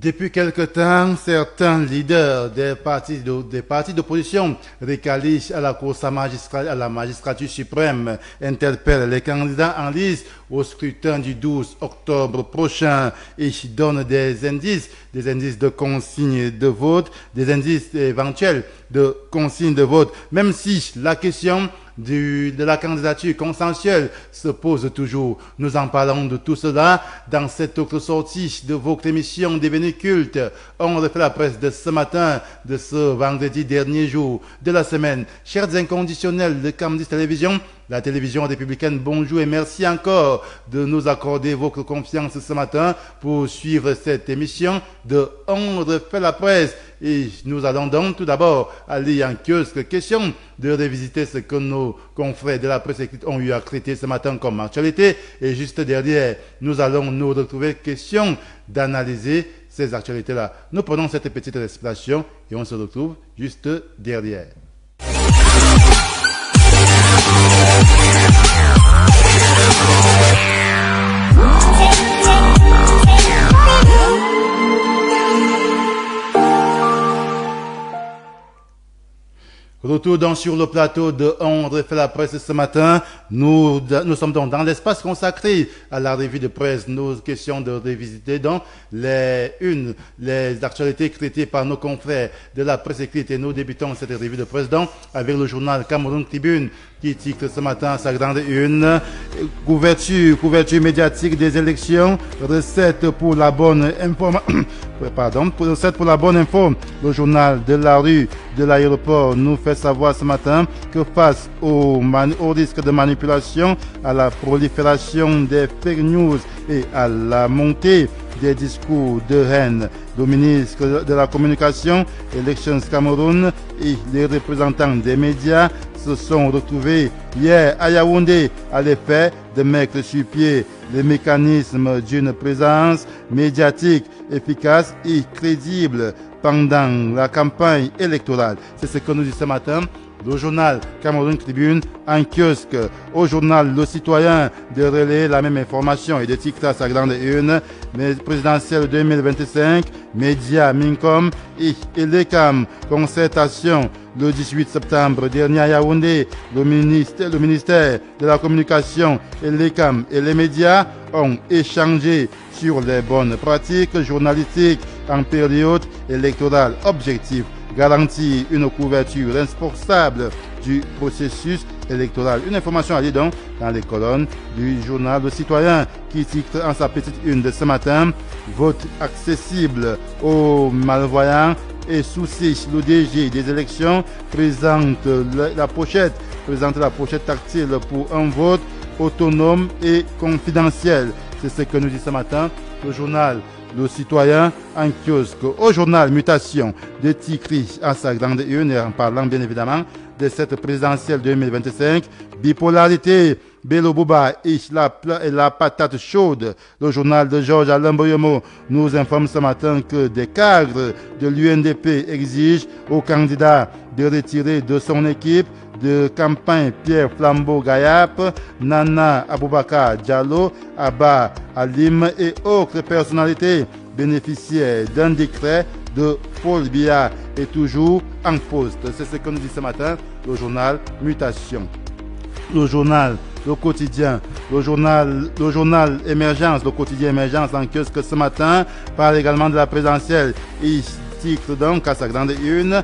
Depuis quelque temps, certains leaders des partis d'opposition récalisent à à la magistrature suprême, interpellent les candidats en lice au scrutin du 12 octobre prochain et donnent des indices de consigne de vote, des indices éventuels de consigne de vote, même si la question de la candidature consensuelle se pose toujours. Nous en parlons de tout cela dans cette autre sortie de votre émission Devenue culte. On refait la presse de ce matin, de ce vendredi dernier jour de la semaine. Chers inconditionnels de Camdis Télévision, la télévision républicaine, bonjour et merci encore de nous accorder votre confiance ce matin pour suivre cette émission de On refait la presse. Et nous allons donc tout d'abord aller en kiosque, question de revisiter ce que nos confrères de la presse écrite ont eu à traiter ce matin comme actualité. Et juste derrière, nous allons nous retrouver, question d'analyser ces actualités-là. Nous prenons cette petite respiration et on se retrouve juste derrière. Retour donc sur le plateau de On refait la presse ce matin. Nous sommes donc dans l'espace consacré à la revue de presse. Nos questions de revisiter donc les actualités traitées par nos confrères de la presse écrite. Et nous débutons cette revue de presse donc avec le journal Cameroun Tribune qui titre ce matin sa grande une. Couverture médiatique des élections, recette pour la bonne recette pour la bonne info. Le journal de la rue de l'aéroport nous fait savoir ce matin que face au risque de manipulation, à la prolifération des fake news et à la montée des discours de haine, le ministre de la Communication, Elections Cameroun et les représentants des médias se sont retrouvés hier à Yaoundé à l'effet de mettre sur pied les mécanismes d'une présence médiatique efficace et crédible pendant la campagne électorale. C'est ce que nous dit ce matin le journal Cameroun Tribune en kiosque. Au journal Le Citoyen de relayer la même information et de titre à sa grande une, mais présidentielle 2025, médias Mincom et l'ECAM, concertation le 18 septembre dernier à Yaoundé. Le ministère de la Communication et l'ECAM et les médias ont échangé sur les bonnes pratiques journalistiques en période électorale. Objectif: garantir une couverture responsable du processus électoral. Une information à lire donc dans les colonnes du journal Le Citoyen qui titre en sa petite une de ce matin: vote accessible aux malvoyants et souci. L'ODG des élections présente la pochette tactile pour un vote autonome et confidentiel. C'est ce que nous dit ce matin le journal Le Citoyen en kiosque. Au journal Mutation de Tikri à sa grande une, en parlant bien évidemment de cette présidentielle 2025, bipolarité, Bello Bouba et la patate chaude. Le journal de Georges Alain Boyomo nous informe ce matin que des cadres de l'UNDP exigent au candidat de retirer de son équipe de campagne Pierre Flambeau-Gayap, Nana Aboubakar Diallo, Abba Alim et autres personnalités bénéficiaires d'un décret de Paul Biya est toujours en poste. C'est ce que nous dit ce matin le journal Mutation. Le journal Le Quotidien, le journal Émergence, le quotidien Émergence en kiosque ce matin parle également de la présidentielle. Il titre donc à sa grande une,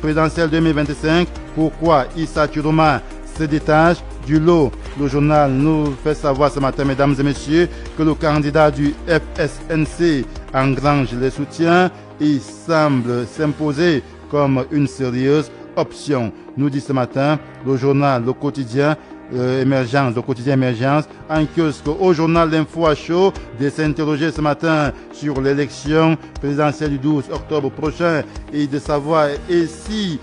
présidentielle 2025, pourquoi Issa Chiroma se détache du lot. Le journal nous fait savoir ce matin, mesdames et messieurs, que le candidat du FSNC engrange les soutiens et semble s'imposer comme une sérieuse option. Nous dit ce matin le journal Le Quotidien Émergence, le quotidien Émergence en kiosque. Au journal L'Info à chaud de s'interroger ce matin sur l'élection présidentielle du 12 octobre prochain et de savoir si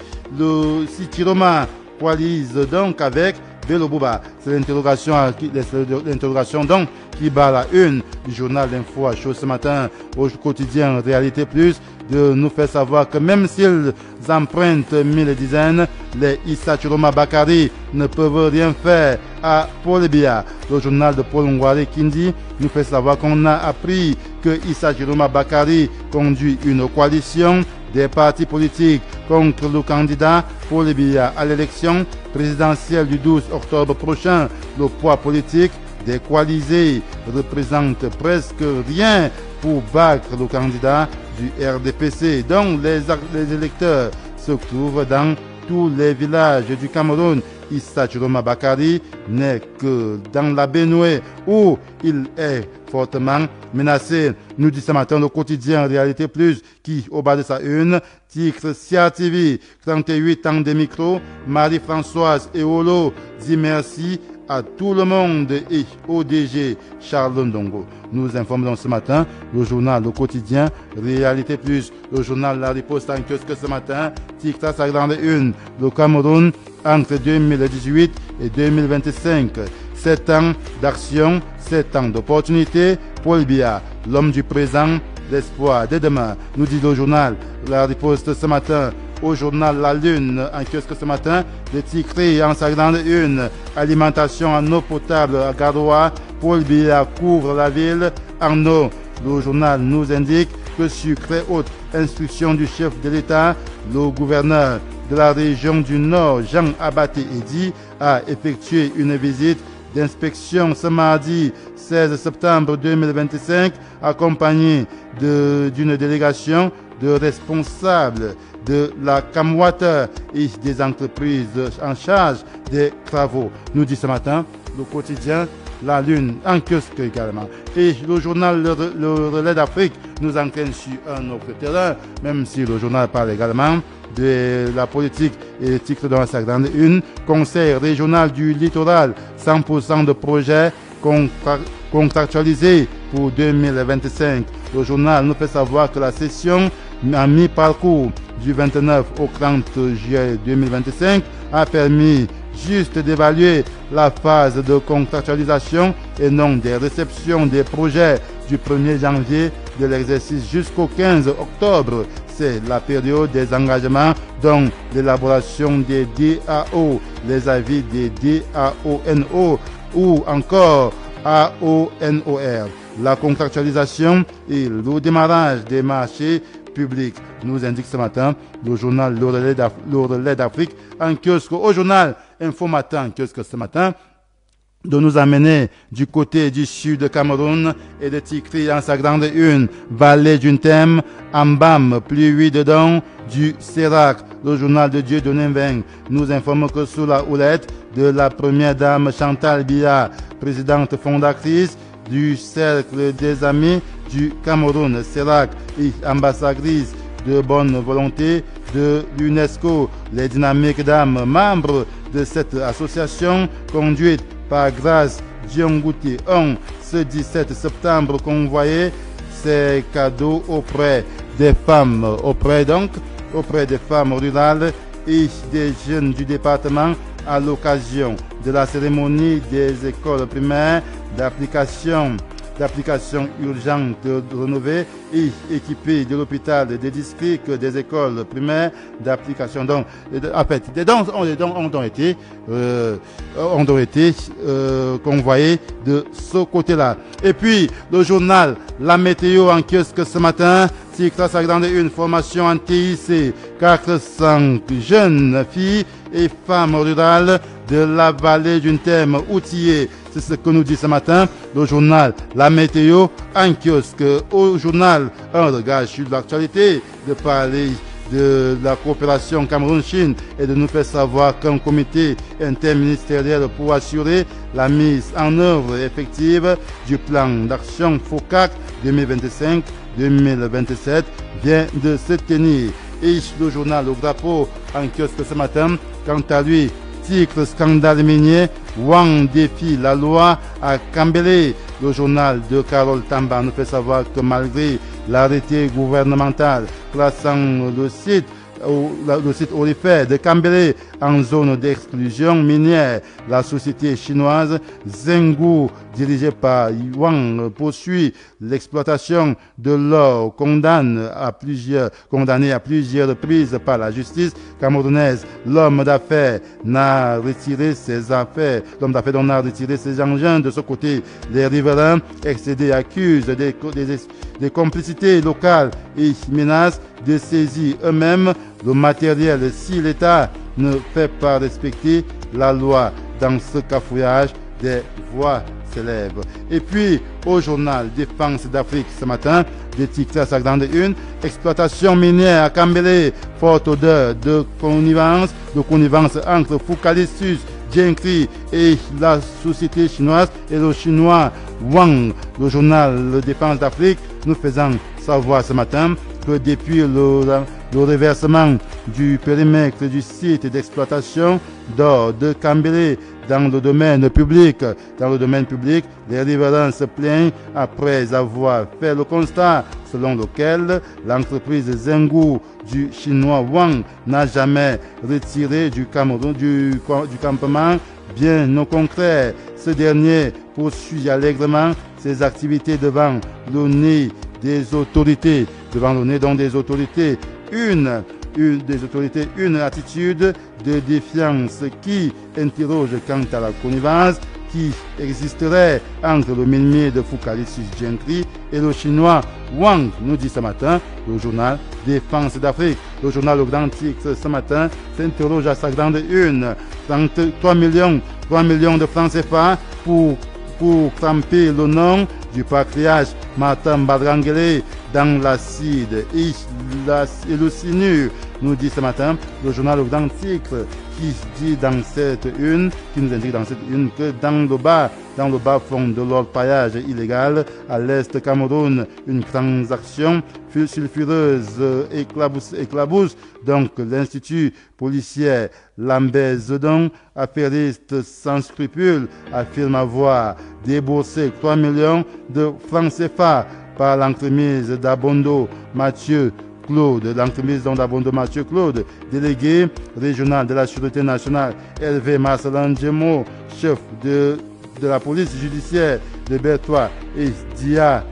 Chiroma coalise donc avec Belobouba. C'est l'interrogation donc qui bat la une du journal L'Info à chaud ce matin au quotidien Réalité Plus, de nous faire savoir que même s'ils empruntent mille dizaines, les Issa Chiroma Bakari ne peuvent rien faire à Paul Biya. Le journal de Paul Ngware Kindi nous fait savoir qu'on a appris que Issa Chiroma Bakari conduit une coalition des partis politiques contre le candidat Paul Biya à l'élection présidentielle du 12 octobre prochain. Le poids politique des coalisés représente presque rien pour battre le candidat du RDPC, dont les électeurs se trouvent dans tous les villages du Cameroun. Issa Chiroma Bakari n'est que dans la Benoué où il est fortement menacé. Nous dit ce matin le quotidien Réalité Plus qui, au bas de sa une, titre CRTV, 38 ans de micro, Marie-Françoise Eolo dit merci à tout le monde et au DG Charles Ndongo. Nous informons ce matin le journal Le Quotidien Réalité Plus, le journal La Riposte en kiosque ce matin, titre à sa grande une, le Cameroun entre 2018 et 2025. 7 ans d'action, 7 ans d'opportunité. Paul Biya, l'homme du présent, l'espoir de demain, nous dit le journal La Riposte ce matin. Au journal La Lune, en kiosque ce matin, le titre en sa grande une, alimentation en eau potable à Garoua, Paul Biya couvre la ville en eau. Le journal nous indique que sur très haute instruction du chef de l'État, le gouverneur de la région du Nord, Jean Abaté Edi, a effectué une visite d'inspection ce mardi 16 septembre 2025, accompagné d'une délégation de responsables de la Camwater et des entreprises en charge des travaux. Nous dit ce matin le quotidien La Lune en kiosque également. Et le journal Le Relais d'Afrique nous entraîne sur un autre terrain, même si le journal parle également de la politique et titre dans sa grande une, Conseil régional du littoral, 100% de projets contractualisés pour 2025. Le journal nous fait savoir que la session à mi-parcours du 29 au 30 juillet 2025 a permis juste d'évaluer la phase de contractualisation et non des réceptions des projets du 1er janvier de l'exercice jusqu'au 15 octobre. C'est la période des engagements, dont l'élaboration des DAO, les avis des DAONO ou encore AONOR, la contractualisation et le démarrage des marchés publics, nous indique ce matin le journal Le Relais d'Afrique en kiosque. Au journal Info Matin en kiosque ce matin, de nous amener du côté du sud Cameroun et de tirer en sa grande une, vallée d'une thème, Ambam, pluie dedans, du Sérac. Le journal de Dieu de Nemveng nous informe que sous la houlette de la première dame Chantal Biya, présidente fondatrice du Cercle des Amis du Cameroun, Sérac, et ambassadrice de bonne volonté de l'UNESCO, les dynamiques dames membres de cette association conduite par Grâce Diongouti ont ce 17 septembre convoyé ses cadeaux auprès des femmes, auprès des femmes rurales et des jeunes du département à l'occasion de la cérémonie des écoles primaires d'application urgente rénovée et équipée de l'hôpital et des districts des écoles primaires d'application. Donc, en fait, des dons ont été convoyés de ce côté-là. Et puis, le journal La Météo en kiosque ce matin, titre à sa grande une, formation en TIC, 400 jeunes filles et femmes rurales de la vallée d'une thème outillée. C'est ce que nous dit ce matin le journal La Météo en kiosque. Au journal Un regard sur l'actualité, de parler de la coopération Cameroun-Chine et de nous faire savoir qu'un comité interministériel pour assurer la mise en œuvre effective du plan d'action FOCAC 2025-2027 vient de se tenir. Et le journal Le Drapeau en kiosque ce matin, quant à lui, titre scandale minier, Wang défie la loi à Kambélé. Le journal de Carole Tamba nous fait savoir que malgré l'arrêté gouvernemental plaçant le site aurifère de Kambélé en zone d'exclusion minière. La société chinoise Zhenghu, dirigée par Wang, poursuit l'exploitation de l'or, condamné à plusieurs reprises par la justice camerounaise. L'homme d'affaires n'a retiré ses affaires. L'homme d'affaires dont a retiré ses engins. De ce côté, les riverains excédés accusent des complicités locales et menacent de saisir eux-mêmes le matériel si l'État ne fait pas respecter la loi. Dans ce cafouillage, des voix s'élèvent. Et puis, au journal Défense d'Afrique ce matin, des titres à sa grande une, exploitation minière à Kambélé, forte odeur de connivence entre Focalissus, Jenkri et la société chinoise et le chinois Wang. Le journal Défense d'Afrique nous faisant savoir ce matin que depuis le reversement du périmètre du site d'exploitation d'or de Kambélé dans le domaine public, les riverains se plaignent après avoir fait le constat selon lequel l'entreprise Zhenghu du chinois Wang n'a jamais retiré du campement. Bien au contraire, ce dernier poursuit allègrement ses activités devant le nez des autorités. Une attitude de défiance qui interroge quant à la connivence qui existerait entre le minier de Focalissus Jenkri et le chinois Wang, nous dit ce matin le journal Défense d'Afrique. Le journal Le Grand Titre ce matin s'interroge à sa grande une. 3 millions de francs CFA pour tremper le nom du patriarche Martin Badrangele dans l'acide et le cyanure, nous dit ce matin le journal Le Grand Titre, qui nous indique dans cette une que dans le bas fond de l'orpaillage illégal à l'est Cameroun, une transaction sulfureuse éclabousse donc l'Institut policier Lambert Zedon, affairiste sans scrupules, affirme avoir déboursé 3 millions de francs CFA par l'entremise d'Abondo Mathieu Claude, délégué régional de la Sûreté nationale, Hervé Marcelin Djemo, chef de la police judiciaire de Bertois et Dia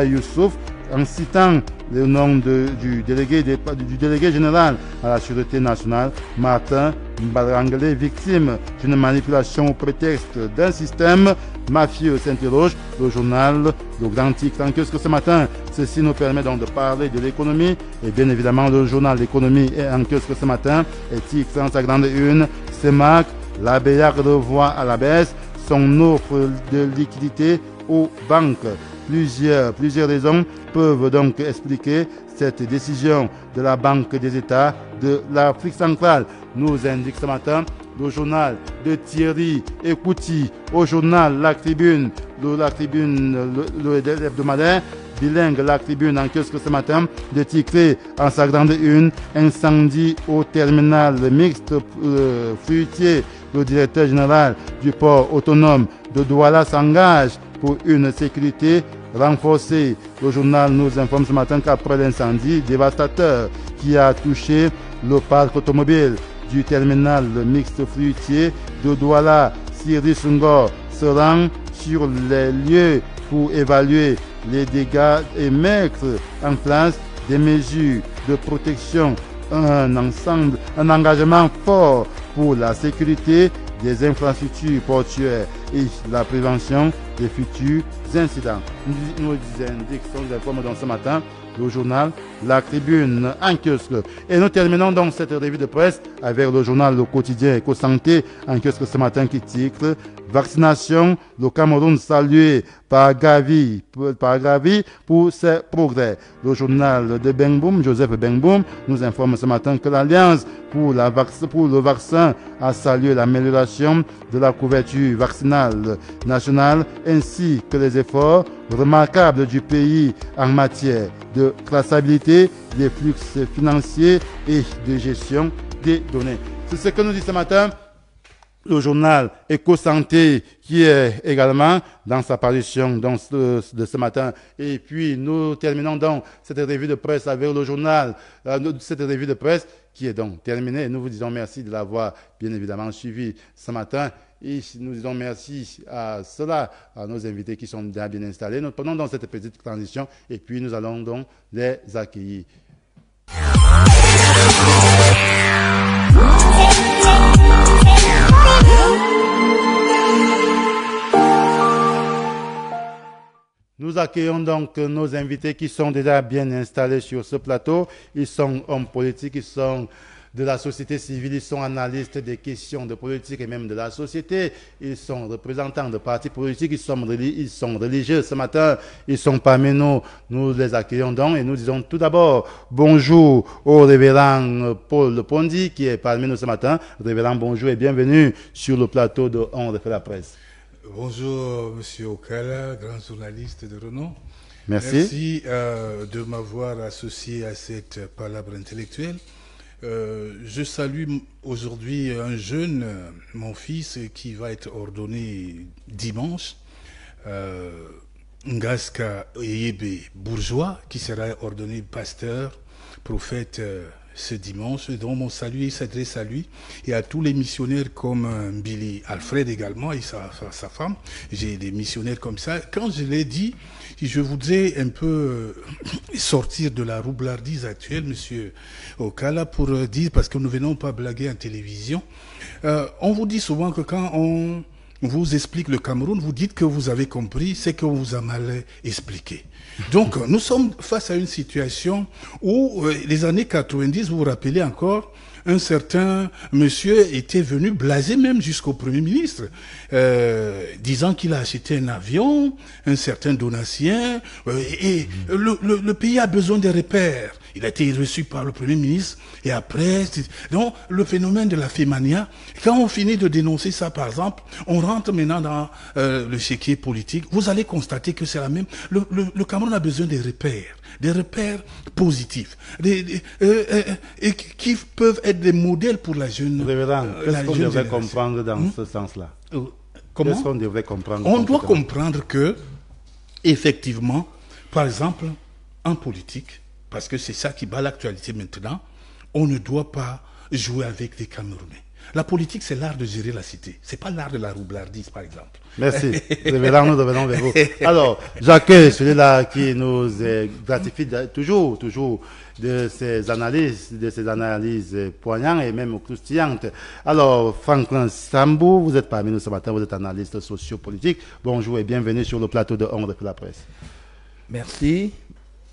Youssouf, en citant le nom du délégué général à la Sûreté nationale, Martin Badrangele, victime d'une manipulation au prétexte d'un système mafieux, s'interroge le journal Le Grand Titre. En kiosque ce matin, ceci nous permet donc de parler de l'économie et bien évidemment le journal L'économie est en kiosque ce matin et titre en sa grande une, CEMAC, la BEAC revoit à la baisse son offre de liquidité aux banques. Plusieurs raisons peuvent donc expliquer cette décision de la Banque des États de l'Afrique centrale, nous indique ce matin le journal de Thierry Ekouti. Au journal La Tribune, l'hebdomadaire bilingue La Tribune en kiosque ce matin, de titre en sa grande une, incendie au terminal mixte fruitier. Le directeur général du port autonome de Douala s'engage pour une sécurité renforcée. Le journal nous informe ce matin qu'après l'incendie dévastateur qui a touché le parc automobile du terminal mixte fruitier de Douala, Cyril Sungor se rend sur les lieux pour évaluer les dégâts et mettre en place des mesures de protection, un engagement fort pour la sécurité des infrastructures portuaires et la prévention des futurs incidents. Nous indiquons les informes dans ce matin le journal La Tribune en kiosque. Et nous terminons donc cette revue de presse avec le journal Le Quotidien Éco-Santé en kiosque ce matin qui titre Vaccination, le Cameroun salué par Gavi pour ses progrès. Le journal de Benboum, Joseph Benboum, nous informe ce matin que l'Alliance pour le vaccin a salué l'amélioration de la couverture vaccinale nationale ainsi que les efforts remarquables du pays en matière de traçabilité des flux financiers et de gestion des données. C'est ce que nous dit ce matin le journal Éco-Santé qui est également dans sa parution de ce matin. Et puis nous terminons donc cette revue de presse avec le journal, cette revue de presse qui est donc terminée. Nous vous disons merci de l'avoir bien évidemment suivi ce matin. Et nous disons merci à cela, à nos invités qui sont déjà bien installés. Nous prenons donc cette petite transition et puis nous allons donc les accueillir. Nous accueillons donc nos invités qui sont déjà bien installés sur ce plateau. Ils sont hommes politiques, ils sont de la société civile, ils sont analystes des questions de politique et même de la société. Ils sont représentants de partis politiques, ils sont religieux ce matin, ils sont parmi nous. Nous les accueillons donc et nous disons tout d'abord bonjour au révérend Paul Pondi qui est parmi nous ce matin. Révérend, bonjour et bienvenue sur le plateau de On refait la presse. Bonjour, Monsieur Okala, grand journaliste de renom. Merci. Merci de m'avoir associé à cette palabre intellectuelle. Je salue aujourd'hui un jeune, mon fils, qui va être ordonné dimanche. Ngaska Eyebe Bourgeois, qui sera ordonné pasteur, prophète ce dimanche, dont mon salut s'adresse à lui et à tous les missionnaires comme Billy Alfred également et sa femme. J'ai des missionnaires comme ça. Quand je l'ai dit, je voudrais un peu sortir de la roublardise actuelle, monsieur Okala, pour dire, parce que nous ne venons pas blaguer en télévision. On vous dit souvent que quand on vous explique le Cameroun, vous dites que vous avez compris, c'est qu'on vous a mal expliqué. Donc, nous sommes face à une situation où, les années 90, vous vous rappelez encore, un certain monsieur était venu blaser même jusqu'au Premier ministre, disant qu'il a acheté un avion, un certain Donatien, et le pays a besoin de repères. Il a été reçu par le Premier ministre, et après, donc le phénomène de la fémania, quand on finit de dénoncer ça, par exemple, on rentre maintenant dans le chéquier politique, vous allez constater que c'est la même. Le Cameroun a besoin des repères positifs, et qui peuvent être des modèles pour la jeune. Qu'est-ce qu'on devrait comprendre dans ce sens-là? Comment? Qu'est-ce qu'on devrait comprendre? On doit comprendre que, effectivement, par exemple, en politique, parce que c'est ça qui bat l'actualité maintenant, on ne doit pas jouer avec les Camerounais. La politique, c'est l'art de gérer la cité. C'est pas l'art de la roublardise, par exemple. Merci. Révérend, nous revenons vers vous. Alors, j'accueille celui-là qui nous gratifie toujours de ces analyses poignantes et même croustillantes. Alors, Franklin Sambou, vous êtes parmi nous ce matin, vous êtes analyste sociopolitique. Bonjour et bienvenue sur le plateau de On refait la presse. Merci.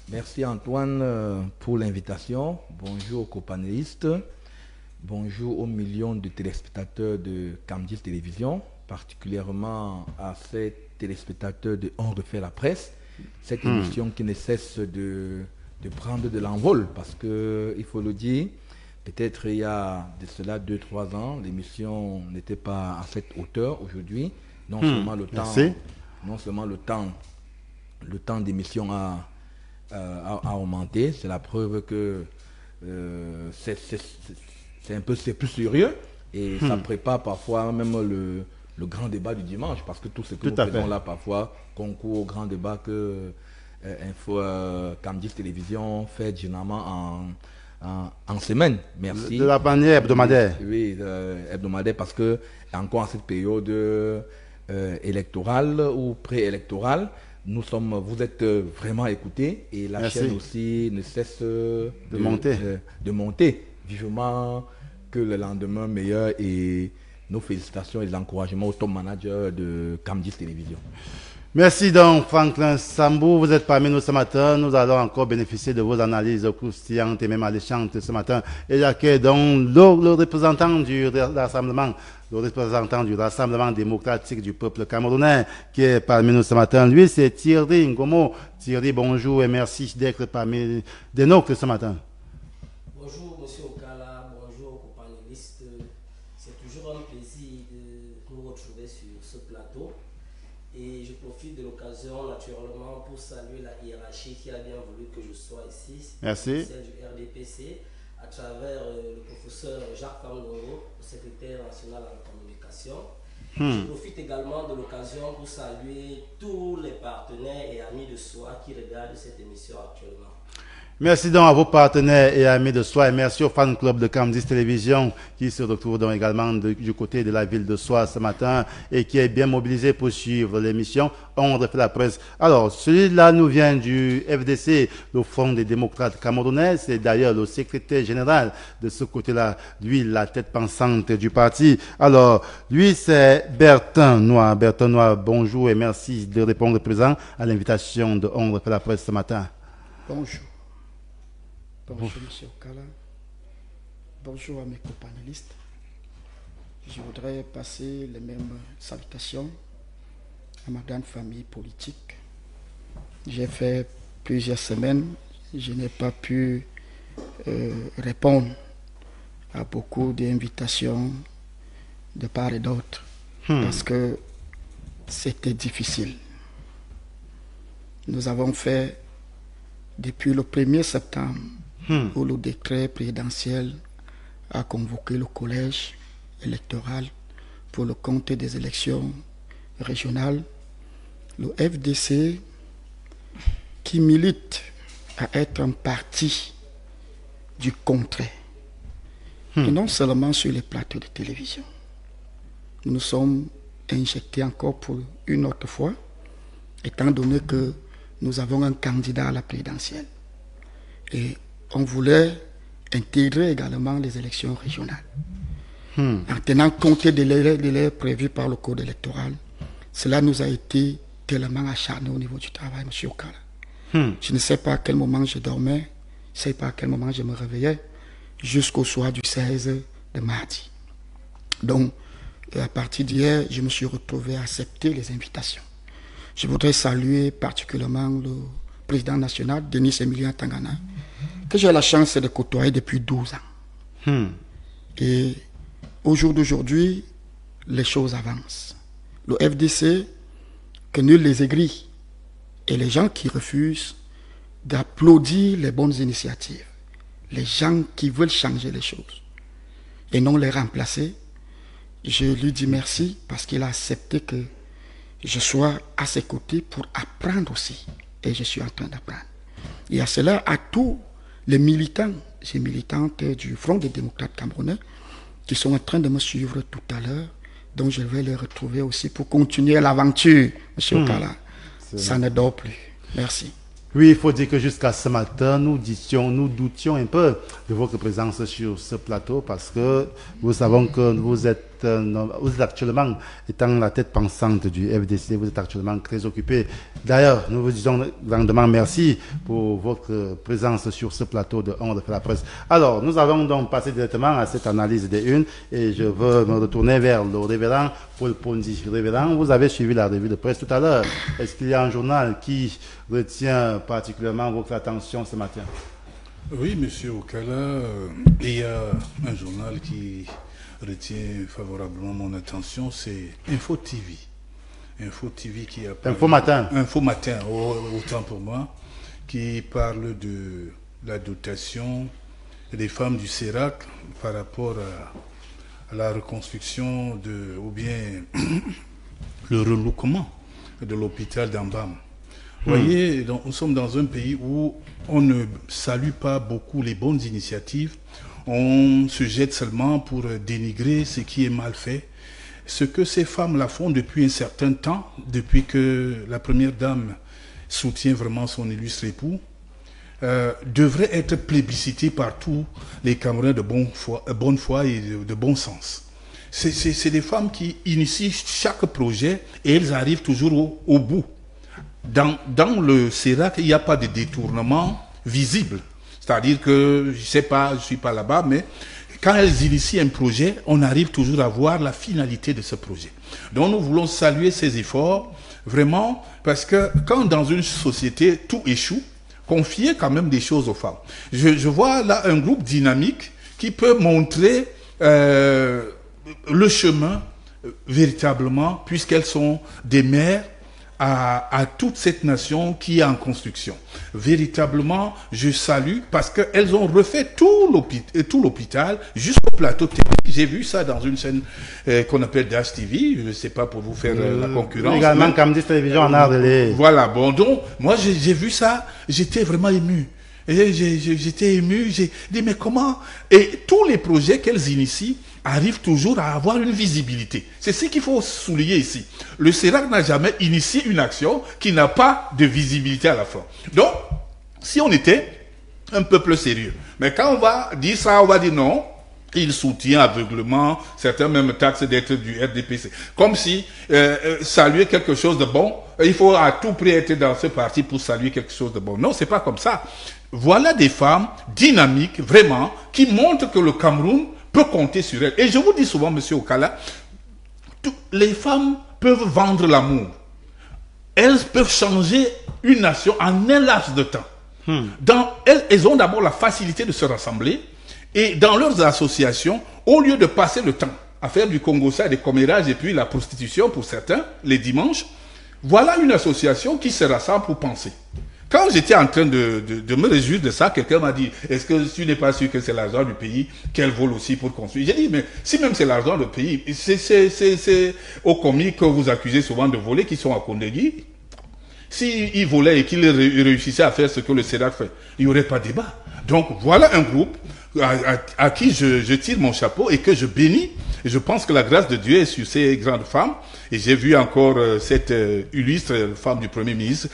Merci Antoine pour l'invitation. Bonjour aux copanélistes. Bonjour aux millions de téléspectateurs de Camdis Télévision, particulièrement à ces téléspectateurs de On refait la presse. Cette émission qui ne cesse de prendre de l'envol parce que, il faut le dire, peut-être il y a de cela 2-3 ans, l'émission n'était pas à cette hauteur aujourd'hui. Non seulement le temps d'émission a augmenté, c'est la preuve que c'est plus sérieux et ça prépare parfois même le grand débat du dimanche parce que tout ce que nous faisons là parfois concourt au grand débat que Camdis Télévision fait généralement en semaine. Merci. De la manière hebdomadaire. Oui, hebdomadaire parce que encore en cette période électorale ou préélectorale, vous êtes vraiment écoutés et la chaîne aussi ne cesse de monter. Vivement que le lendemain meilleur et nos félicitations et les encouragements au top manager de Camdis Télévision. Merci donc Franklin Sambou, vous êtes parmi nous ce matin. Nous allons encore bénéficier de vos analyses croustillantes et même alléchantes ce matin. Et j'accueille donc le représentant du Rassemblement démocratique du peuple camerounais qui est parmi nous ce matin. Lui, c'est Thierry Ngomo. Thierry, bonjour et merci d'être parmi des nôtres ce matin. Bonjour Monsieur Okala, bonjour aux panélistes. C'est toujours un plaisir de nous retrouver sur ce plateau. Et je profite de l'occasion naturellement pour saluer la hiérarchie qui a bien voulu que je sois ici. Merci. Celle du RDPC, à travers le professeur Jacques Famgongo, le secrétaire national en communication. Je profite également de l'occasion pour saluer tous les partenaires et amis de soi qui regardent cette émission actuellement. Merci donc à vos partenaires et amis de Soie et merci au fan club de Cam 10 Télévision qui se retrouve donc également du côté de la ville de Soie ce matin et qui est bien mobilisé pour suivre l'émission On refait la presse. Alors, celui-là nous vient du FDC, le Front des démocrates camerounais. C'est d'ailleurs le secrétaire général de ce côté-là, lui, la tête pensante du parti. Alors, lui, c'est Bertin Noir. Bertin Noir, bonjour et merci de répondre présent à l'invitation de On refait la presse ce matin. Bonjour. Bonjour, M. Okala. Bonjour à mes companélistes. Je voudrais passer les mêmes salutations à ma grande famille politique. J'ai fait plusieurs semaines, je n'ai pas pu répondre à beaucoup d'invitations de part et d'autre parce que c'était difficile. Nous avons fait depuis le 1er septembre où le décret présidentiel a convoqué le collège électoral pour le compte des élections régionales, le FDC, qui milite à être un parti du contraire, et non seulement sur les plateaux de télévision. Nous nous sommes injectés encore pour une autre fois, étant donné que nous avons un candidat à la présidentielle. Et on voulait intégrer également les élections régionales. En tenant compte des délais prévus par le code électoral, cela nous a été tellement acharné au niveau du travail, M. Okala. Je ne sais pas à quel moment je dormais, je ne sais pas à quel moment je me réveillais, jusqu'au soir du 16 de mardi. Donc, à partir d'hier, je me suis retrouvé à accepter les invitations. Je voudrais saluer particulièrement le président national, Denis Emilien Tangana, que j'ai la chance de côtoyer depuis 12 ans. Et au jour d'aujourd'hui, les choses avancent. Le FDC, que nul les aigrit, et les gens qui refusent d'applaudir les bonnes initiatives, les gens qui veulent changer les choses et non les remplacer, je lui dis merci parce qu'il a accepté que je sois à ses côtés pour apprendre aussi. Et je suis en train d'apprendre. Et à cela, à tous les militants et militantes du Front des démocrates camerounais qui sont en train de me suivre tout à l'heure, donc je vais les retrouver aussi pour continuer l'aventure, M. Okala. Ça ne dort plus. Merci. Oui, il faut dire que jusqu'à ce matin, nous doutions un peu de votre présence sur ce plateau parce que nous savons que vous êtes actuellement, étant la tête pensante du FDC, vous êtes actuellement très occupé. D'ailleurs, nous vous disons grandement merci pour votre présence sur ce plateau de On refait la presse. Alors, nous allons donc passer directement à cette analyse des unes et je veux me retourner vers le révérend Paul Pondi. Révérend, vous avez suivi la revue de presse tout à l'heure. Est-ce qu'il y a un journal qui retient particulièrement votre attention ce matin? Oui, monsieur Okala, il y a un journal qui retient favorablement mon attention, c'est Info TV. Info TV qui a Info Matin. Info Matin, autant pour moi, qui parle de la dotation des femmes du CERAC par rapport à la reconstruction ou bien le relookement de l'hôpital d'Ambam. Vous voyez, nous sommes dans un pays où on ne salue pas beaucoup les bonnes initiatives. On se jette seulement pour dénigrer ce qui est mal fait. Ce que ces femmes-là font depuis un certain temps, depuis que la première dame soutient vraiment son illustre époux, devrait être plébiscité par tous les Camerounais de bonne foi et de bon sens. C'est des femmes qui initient chaque projet et elles arrivent toujours au bout. Dans le CERAC, il n'y a pas de détournement visible. C'est-à-dire que, je ne sais pas, je ne suis pas là-bas, mais quand elles initient un projet, on arrive toujours à voir la finalité de ce projet. Donc nous voulons saluer ces efforts, vraiment, parce que quand dans une société tout échoue, confier quand même des choses aux femmes. Je vois là un groupe dynamique qui peut montrer le chemin véritablement, puisqu'elles sont des mères à toute cette nation qui est en construction. Véritablement, je salue parce qu'elles ont refait tout l'hôpital jusqu'au plateau télé. J'ai vu ça dans une chaîne qu'on appelle Dash TV. Je ne sais pas pour vous faire la concurrence. Également, Camdis Télévision en art. Voilà, bon, donc, moi j'ai vu ça, j'étais vraiment ému. Et j'étais ému, j'ai dit mais comment? Et tous les projets qu'elles initient arrivent toujours à avoir une visibilité. C'est ce qu'il faut souligner ici. Le CERAC n'a jamais initié une action qui n'a pas de visibilité à la fin. Donc, si on était un peu plus sérieux, mais quand on va dire ça, on va dire non, il soutient aveuglement, certains même taxent d'être du RDPC. Comme si saluer quelque chose de bon, il faut à tout prix être dans ce parti pour saluer quelque chose de bon. Non, c'est pas comme ça. Voilà des femmes dynamiques, vraiment, qui montrent que le Cameroun peut compter sur elles. Et je vous dis souvent, monsieur Okala, les femmes peuvent vendre l'amour. Elles peuvent changer une nation en un laps de temps. Elles ont d'abord la facilité de se rassembler. Et dans leurs associations, au lieu de passer le temps à faire du Congo-ça, des commérages et puis la prostitution pour certains, les dimanches, voilà une association qui se rassemble pour penser. Quand j'étais en train de me réjouir de ça, quelqu'un m'a dit, est-ce que tu n'es pas sûr que c'est l'argent du pays qu'elle vole aussi pour construire? J'ai dit, mais si même c'est l'argent du pays, c'est aux commis que vous accusez souvent de voler, qui sont à Kondegui. S'ils volaient et qu'ils réussissaient à faire ce que le CEDAC fait, il n'y aurait pas de débat. Donc voilà un groupe à qui je tire mon chapeau et que je bénis. Et je pense que la grâce de Dieu est sur ces grandes femmes. Et j'ai vu encore cette illustre femme du Premier ministre,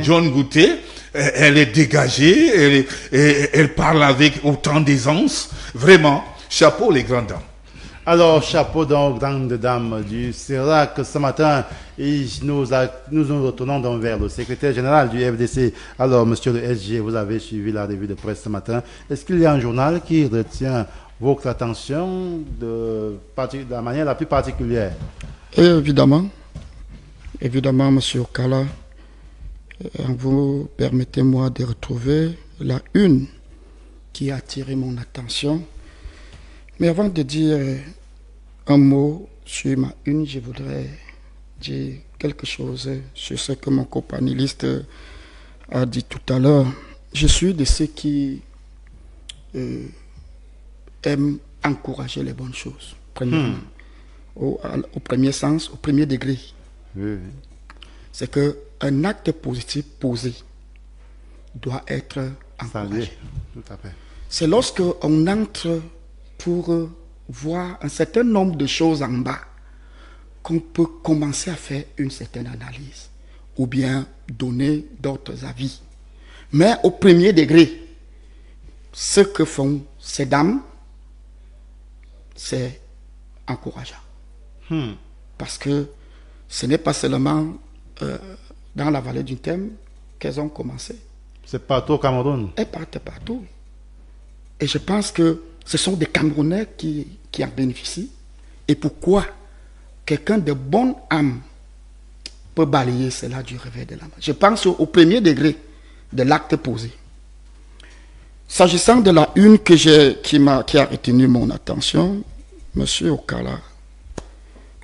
John Gouté. Elle est dégagée, elle parle avec autant d'aisance. Vraiment, chapeau les grandes dames. Alors, chapeau donc, grande dame du CERAC ce matin, et nous retournons donc vers le secrétaire général du FDC. Alors, monsieur le SG, vous avez suivi la revue de presse ce matin. Est-ce qu'il y a un journal qui retient votre attention de la manière la plus particulière? Évidemment, monsieur Okala, vous permettez-moi de retrouver la une qui a attiré mon attention. Mais avant de dire un mot sur ma une, je voudrais dire quelque chose sur ce que mon copanéliste a dit tout à l'heure. Je suis de ceux qui aiment encourager les bonnes choses, premièrement. Au premier sens, au premier degré. Oui. C'est qu'un acte positif posé doit être encouragé. Tout à fait. C'est lorsque on entre pour voir un certain nombre de choses en bas qu'on peut commencer à faire une certaine analyse ou bien donner d'autres avis. Mais au premier degré, ce que font ces dames, c'est encourageant. Parce que ce n'est pas seulement dans la vallée du Thème qu'elles ont commencé. C'est partout au Cameroun. Elles partent partout. Et je pense que ce sont des Camerounais qui en bénéficient. Et pourquoi quelqu'un de bonne âme peut balayer cela du revers de la main? Je pense au premier degré de l'acte posé. S'agissant de la une qui a retenu mon attention, monsieur Okala,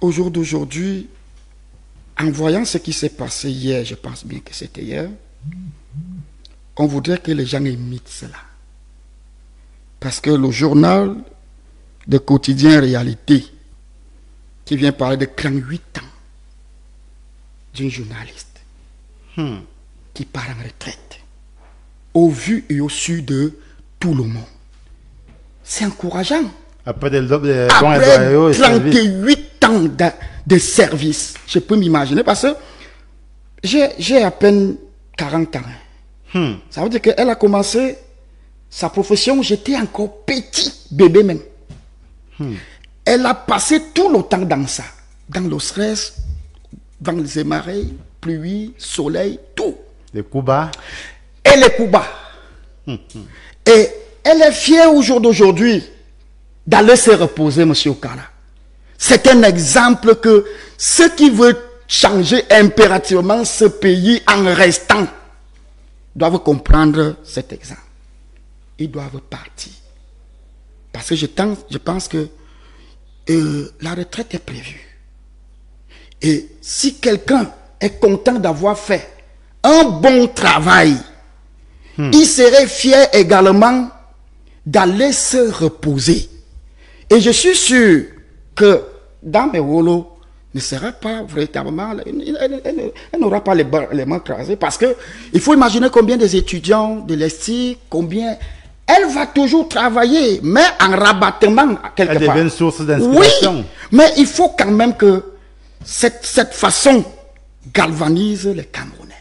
au jour d'aujourd'hui, en voyant ce qui s'est passé hier, je pense bien que c'était hier, on voudrait que les gens imitent cela. Parce que le journal de quotidien Réalité, qui vient parler de 38 ans d'une journaliste qui part en retraite, au vu et au su de tout le monde. C'est encourageant. Après 38 ans de service, je peux m'imaginer, parce que j'ai à peine 40 ans. Ça veut dire qu'elle a commencé sa profession, j'étais encore petit, bébé même. Elle a passé tout le temps dans ça, dans le stress, dans les émarées, pluie, soleil, tout. Les coups bas. Et les coups bas. Et elle est fière au jour d'aujourd'hui d'aller se reposer, M. Okala. C'est un exemple que ceux qui veulent changer impérativement ce pays en restant doivent comprendre cet exemple. Ils doivent partir. Parce que je pense que la retraite est prévue. Et si quelqu'un est content d'avoir fait un bon travail, il serait fier également d'aller se reposer. Et je suis sûr que dans mes rouleaux, ne sera pas véritablement, elle n'aura pas les mains crasées, parce que il faut imaginer combien des étudiants de l'ESTI, combien elle va toujours travailler, mais en rabattement quelque part. Elle devient une source d'inspiration. Oui, mais il faut quand même que cette façon galvanise les Camerounais.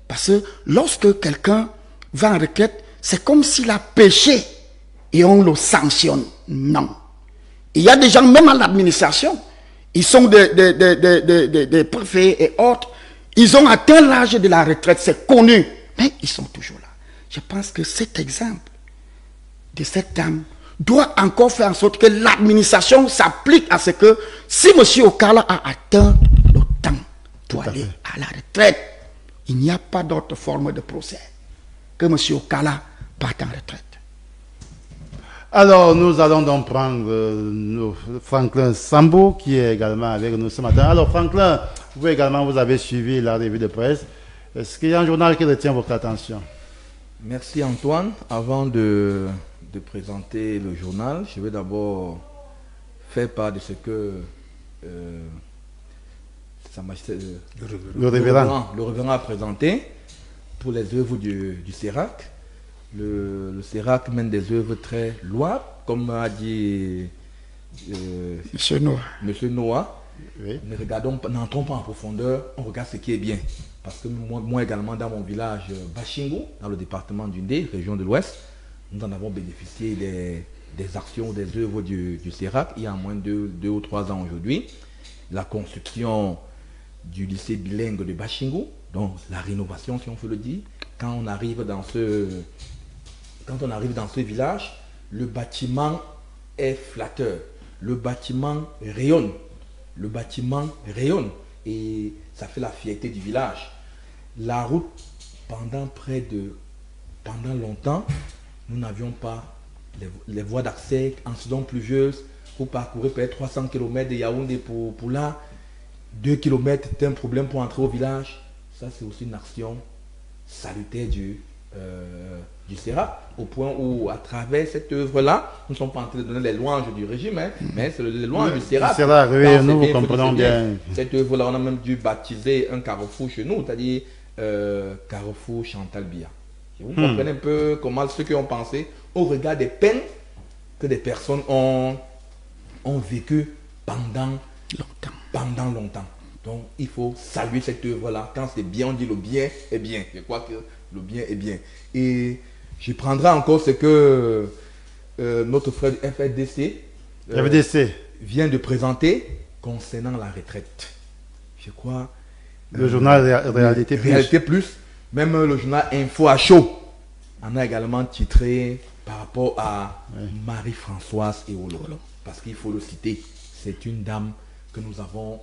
Parce que lorsque quelqu'un va en retraite, c'est comme s'il a péché et on le sanctionne. Non. Il y a des gens, même à l'administration, ils sont des préfets et autres, ils ont atteint l'âge de la retraite, c'est connu, mais ils sont toujours là. Je pense que cet exemple de cette dame doit encore faire en sorte que l'administration s'applique à ce que si M. Okala a atteint le temps pour aller à la retraite, il n'y a pas d'autre forme de procès que M. Okala parte en retraite. Alors, nous allons donc prendre Franklin Sambou, qui est également avec nous ce matin. Alors, Franklin, vous également, vous avez suivi la revue de presse. Est-ce qu'il y a un journal qui retient votre attention? Merci Antoine. Avant de présenter le journal, je vais d'abord faire part de ce que Sa Majesté le révérend a présenté pour les œuvres du CERAC. Le CERAC mène des œuvres très louables, comme a dit Monsieur Noah. Monsieur Noah. Oui. N'entrons pas en profondeur, on regarde ce qui est bien. Parce que moi également, dans mon village Bachingo, dans le département d'Undé, région de l'Ouest, nous en avons bénéficié des actions, des œuvres du CERAC il y a moins de 2 ou 3 ans aujourd'hui. La construction du lycée bilingue de Bachingo, donc la rénovation, si on peut le dire. Quand on arrive dans ce village, le bâtiment est flatteur. Le bâtiment rayonne. Le bâtiment rayonne. Et ça fait la fierté du village. La route, pendant longtemps, nous n'avions pas les voies d'accès en saison pluvieuse pour parcourir peut-être 300 km de Yaoundé pour là. 2 km, c'était un problème pour entrer au village. Ça, c'est aussi une action salutaire du CERAC, au point où, à travers cette œuvre-là, nous ne sommes pas en train de donner les louanges du régime, hein, mais c'est les louanges du CERAC. Oui, nous comprenons bien. Cette œuvre-là, on a même dû baptiser un carrefour chez nous, c'est-à-dire carrefour Chantal Biya. Vous comprenez un peu comment ceux qui ont pensé au regard des peines que des personnes ont vécues pendant longtemps. Donc, il faut saluer cette œuvre-là. Quand c'est bien, on dit le bien est bien. Je crois que le bien est bien. Et je prendrai encore ce que notre frère du FDC vient de présenter concernant la retraite. Je crois... Le journal Réalité Plus. Même le journal Info à chaud en a également titré par rapport à Marie-Françoise Eolo. Parce qu'il faut le citer. C'est une dame que nous avons...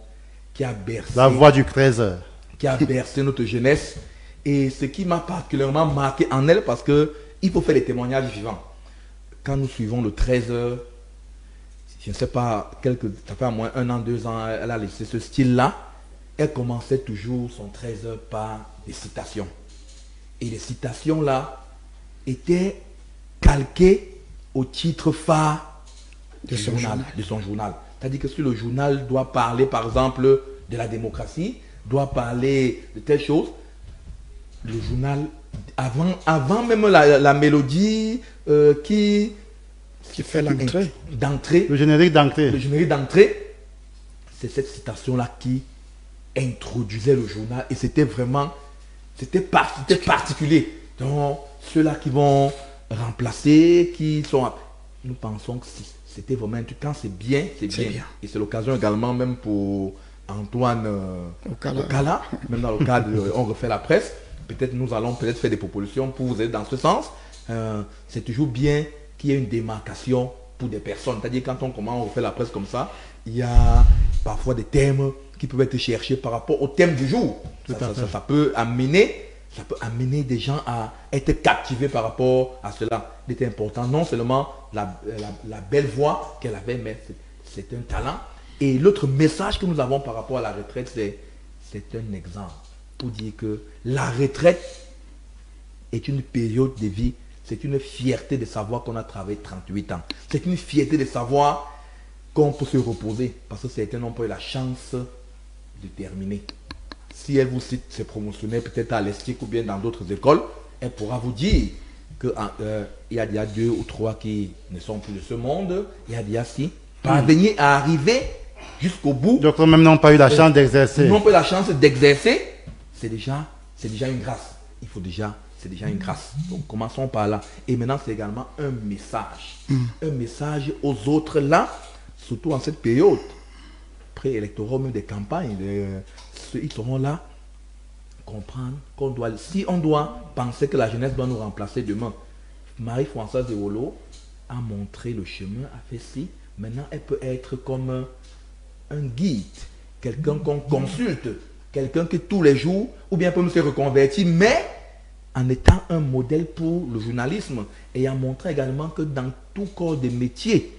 qui a bercé... La voix du 13h. Qui a bercé notre jeunesse. Et ce qui m'a particulièrement marqué en elle, parce qu'il faut faire des témoignages vivants. Quand nous suivons le 13h, je ne sais pas, ça fait à moins 1 an, 2 ans, elle a laissé ce style-là. Elle commençait toujours son 13h par des citations. Et les citations-là étaient calquées au titre phare de son journal. C'est-à-dire que si le journal doit parler, par exemple, de la démocratie, doit parler de telle chose, le journal, avant même la mélodie qui fait l'entrée. Le générique d'entrée. Le générique d'entrée, c'est cette citation-là qui introduisait le journal. Et c'était vraiment, c'était particulier. Donc, ceux-là qui vont remplacer, qui sont... Nous pensons que c'était vraiment un truc. Quand c'est bien, c'est bien. Et c'est l'occasion également même pour Antoine Okala, même dans le cadre On refait la presse. Peut-être nous allons faire des propositions pour vous aider dans ce sens. C'est toujours bien qu'il y ait une démarcation pour des personnes. C'est-à-dire quand on commence, on refait la presse comme ça, il y a parfois des thèmes qui peuvent être cherchés par rapport au thème du jour. Ça peut amener des gens à être captivés par rapport à cela. Il était important, non seulement la belle voix qu'elle avait, mais c'était un talent. Et l'autre message que nous avons par rapport à la retraite, c'est un exemple pour dire que la retraite est une période de vie, c'est une fierté de savoir qu'on a travaillé 38 ans. C'est une fierté de savoir qu'on peut se reposer parce que certains n'ont pas eu la chance de terminer. Si elle vous cite ses promotionnaires peut-être à l'ESTIC ou bien dans d'autres écoles, elle pourra vous dire qu'il y a déjà 2 ou 3 qui ne sont plus de ce monde. Il y a déjà 6. Parvenir à arriver jusqu'au bout. Donc, même n'ont pas eu la chance d'exercer. Ils n'ont pas eu la chance d'exercer. C'est déjà une grâce. C'est déjà une grâce. Donc, commençons par là. Et maintenant, c'est également un message. Un message aux autres là, surtout en cette période préélectorale, même des campagnes. Ceux qui seront là, comprendre qu'on doit, si on doit penser que la jeunesse doit nous remplacer demain, Marie-Françoise Ewolo a montré le chemin, a fait ci. Maintenant, elle peut être comme un guide, quelqu'un qu'on consulte, quelqu'un qui tous les jours, ou bien peut se reconvertir, mais en étant un modèle pour le journalisme et en montrant également que dans tout corps de métier,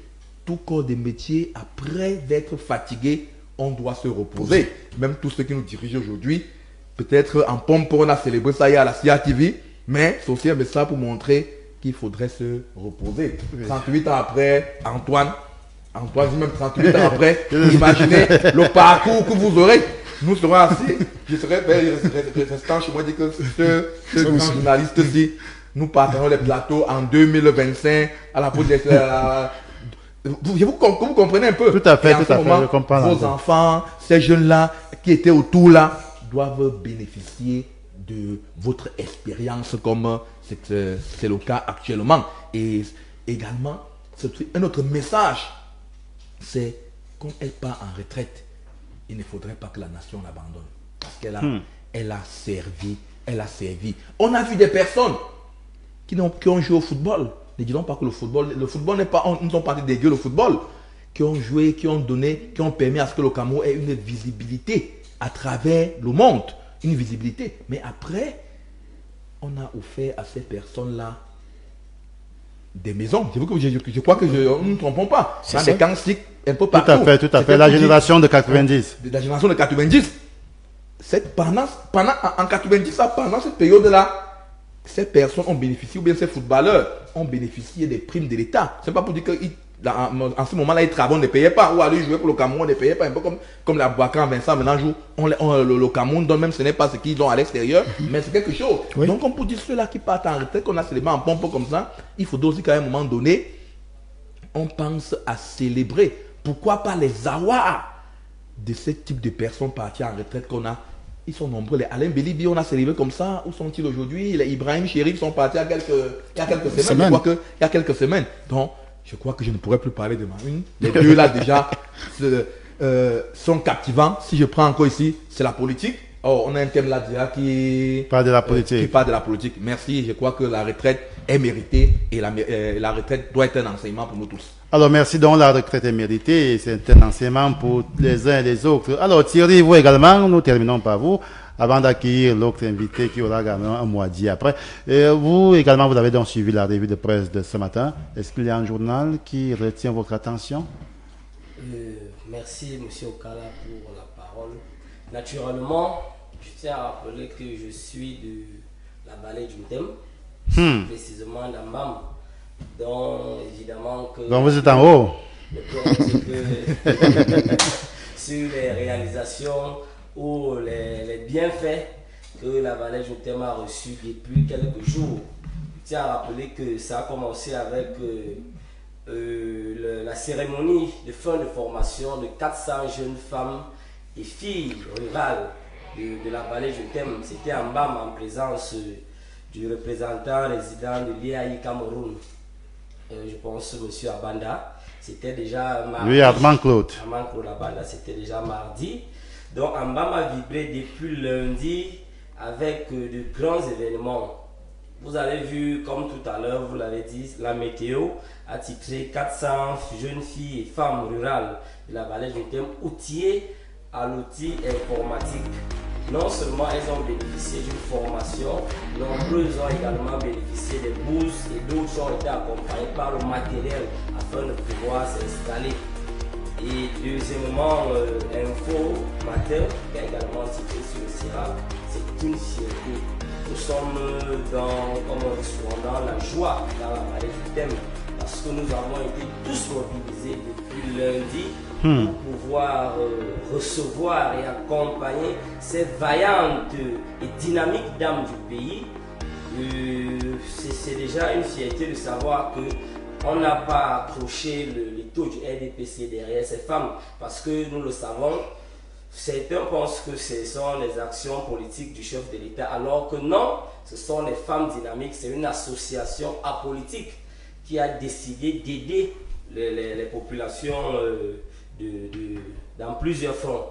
après d'être fatigué, on doit se reposer. Même tous ceux qui nous dirigent aujourd'hui, peut-être en pompe, on a célébré ça hier à la CIATV, mais c'est aussi un message pour montrer qu'il faudrait se reposer. 38 ans après, Antoine, même 38 ans après, imaginez le parcours que vous aurez. Nous serons assez, je serais restant chez moi, dire que ce grand journaliste-ci, nous partagerons les plateaux en 2025 à la pause vous comprenez un peu. Tout à fait, je comprends. Vos enfants, ces jeunes-là qui étaient autour là, doivent bénéficier de votre expérience comme c'est le cas actuellement. Et également, un autre message, c'est quand elle part en retraite, il ne faudrait pas que la nation l'abandonne. Parce qu'elle elle a servi. On a vu des personnes qui ont joué au football. Ne disons pas que le football n'est pas, nous sommes pas dégueux le football, qui ont joué, qui ont donné, qui ont permis à ce que le Cameroun ait une visibilité à travers le monde, une visibilité. Mais après, on a offert à ces personnes-là des maisons. Je crois que nous ne nous trompons pas. Dans des camps un peu partout. Tout à fait. La génération de 90. La génération de 90. En 90, pendant cette période-là, ces personnes ont bénéficié, ou bien ces footballeurs ont bénéficié des primes de l'État. C'est pas pour dire qu'en ce moment-là, ils travaillent, on ne payait pas. Ou aller jouer pour le Cameroun, on ne payait pas. Un peu comme la Bouakran Vincent, maintenant, le Cameroun donne, même ce n'est pas ce qu'ils ont à l'extérieur, mais c'est quelque chose. Oui. Donc, on peut dire ceux-là qui partent en retraite, qu'on a célébré en pompe comme ça, il faut aussi qu'à un moment donné, on pense à célébrer. Pourquoi pas les awards de ce type de personnes parties en retraite qu'on a? Ils sont nombreux. Les Alain Bélibi, on a célébré comme ça. Où sont-ils aujourd'hui? Les Ibrahim Chérif sont partis il y a quelques semaines. Je crois qu'il y a quelques semaines. Donc, je crois que je ne pourrais plus parler de Marine. Les deux là déjà sont captivants. Si je prends encore ici, c'est la politique. Oh, on a un thème là déjà qui parle de la politique. Qui parle de la politique. Merci. Je crois que la retraite est méritée et la retraite doit être un enseignement pour nous tous. Alors, merci. Donc, la retraite est méritée et c'est un enseignement pour les uns et les autres. Alors, Thierry, vous également, nous terminons par vous, avant d'accueillir l'autre invité qui aura également un mois dit après. Et vous également, vous avez donc suivi la revue de presse de ce matin. Est-ce qu'il y a un journal qui retient votre attention? Merci, M. Okala, pour la parole. Naturellement, je tiens à rappeler que je suis de la vallée du Thème, précisément d'Ambam. Donc, évidemment que... Donc, vous êtes en haut. Sur les réalisations ou les bienfaits que la vallée du Thème a reçus depuis quelques jours. Je tiens à rappeler que ça a commencé avec la cérémonie de fin de formation de 400 jeunes femmes et filles rurales de la vallée du Thème. C'était en Mbam en présence du représentant résident de l'IAI Cameroun. Je pense M. Abanda. C'était déjà mardi. Oui, Armand Claude. Armand Claude Abanda, c'était déjà mardi. Donc Mbam a vibré depuis lundi avec de grands événements. Vous avez vu, comme tout à l'heure, vous l'avez dit, la météo a titré 400 jeunes filles et femmes rurales de la vallée du Thème outillées à l'outil informatique. Non seulement elles ont bénéficié d'une formation, nombreuses ont également bénéficié des bourses et d'autres ont été accompagnées par le matériel afin de pouvoir s'installer. Et deuxièmement, Info Matin, qui a également cité sur le CIRA, c'est une fierté. Nous sommes dans la joie, dans la vallée du thème, parce que nous avons été tous mobilisés depuis lundi pour pouvoir recevoir et accompagner ces vaillantes et dynamiques dames du pays. C'est déjà une fierté de savoir qu'on n'a pas accroché les taux du RDPC derrière ces femmes, parce que nous le savons. Certains pensent que ce sont les actions politiques du chef de l'État, alors que non, ce sont les femmes dynamiques. C'est une association apolitique qui a décidé d'aider les populations dans plusieurs fronts.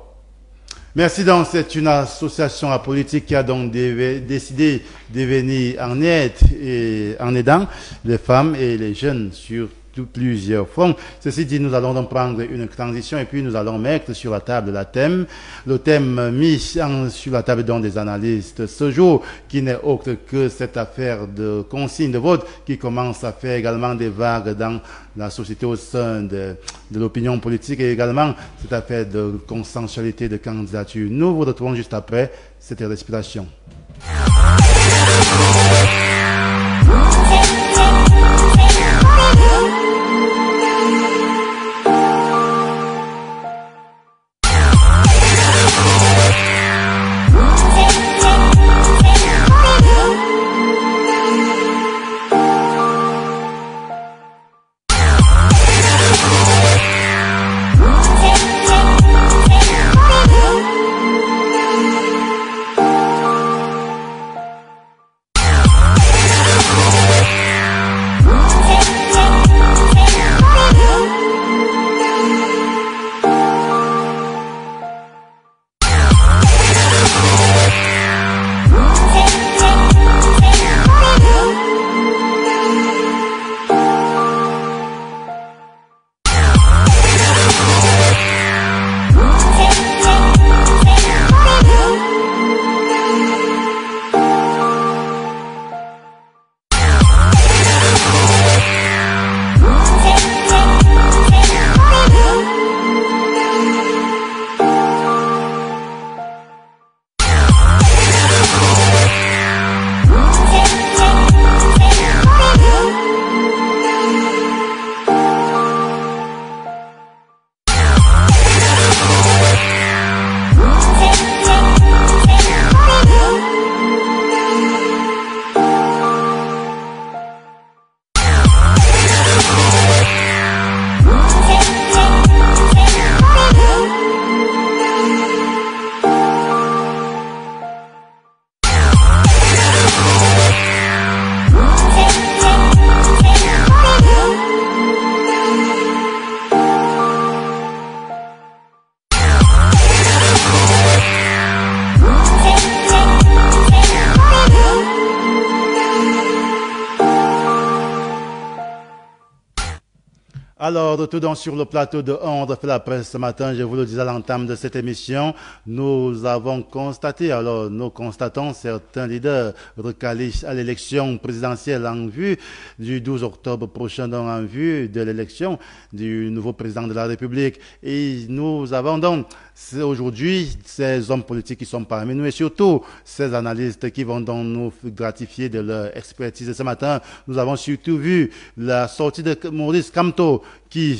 Merci. Donc, c'est une association apolitique qui a donc décidé de venir en aide et en aidant les femmes et les jeunes sur plusieurs fronts. Ceci dit, nous allons donc prendre une transition et puis nous allons mettre sur la table le thème mis sur la table donc des analystes ce jour, qui n'est autre que cette affaire de consigne de vote qui commence à faire également des vagues dans la société au sein de l'opinion politique, et également cette affaire de consensualité de candidature. Nous vous retrouvons juste après cette respiration. Alors, retour donc sur le plateau de On refait la presse ce matin, je vous le disais à l'entame de cette émission, nous avons constaté, alors nous constatons certains leaders recalés à l'élection présidentielle en vue du 12 octobre prochain, donc en vue de l'élection du nouveau président de la République. Et nous avons donc aujourd'hui ces hommes politiques qui sont parmi nous et surtout ces analystes qui vont donc nous gratifier de leur expertise. Ce matin, nous avons surtout vu la sortie de Maurice Kamto qui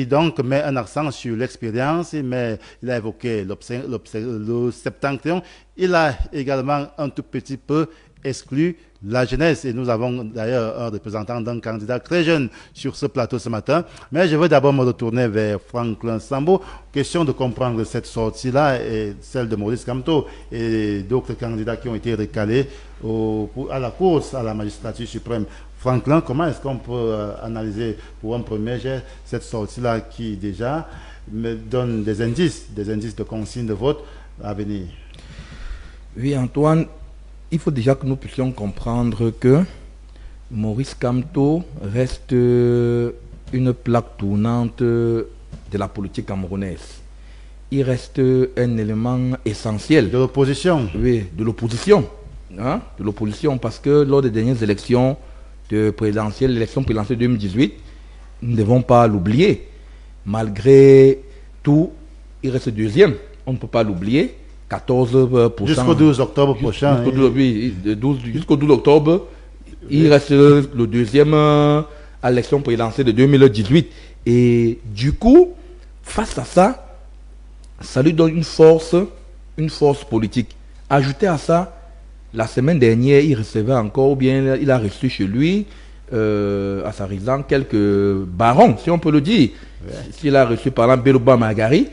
donc met un accent sur l'expérience, mais il a évoqué le septentrion. Il a également un tout petit peu exclu la jeunesse, et nous avons d'ailleurs un représentant d'un candidat très jeune sur ce plateau ce matin. Mais je veux d'abord me retourner vers Franklin Sambou, question de comprendre cette sortie-là et celle de Maurice Kamto et d'autres candidats qui ont été recalés à la course à la magistrature suprême. Franklin, comment est-ce qu'on peut analyser pour un premier jet cette sortie-là qui déjà me donne des indices de consigne de vote à venir? Oui, Antoine, il faut déjà que nous puissions comprendre que Maurice Kamto reste une plaque tournante de la politique camerounaise. Il reste un élément essentiel. De l'opposition? Oui, de l'opposition. Hein? De l'opposition, parce que lors des dernières élections l'élection présidentielle 2018, nous ne devons pas l'oublier. malgré tout, il reste deuxième. On ne peut pas l'oublier. 14%. Jusqu'au 12 octobre prochain. Jusqu'au 12 octobre, il reste le deuxième à l'élection présidentielle de 2018. Et du coup, face à ça, ça lui donne une force politique. Ajouté à ça, la semaine dernière, il recevait encore, ou bien il a reçu chez lui, à sa résidence, quelques barons, si on peut le dire. Ouais. S'il a reçu par exemple Belouba Magari.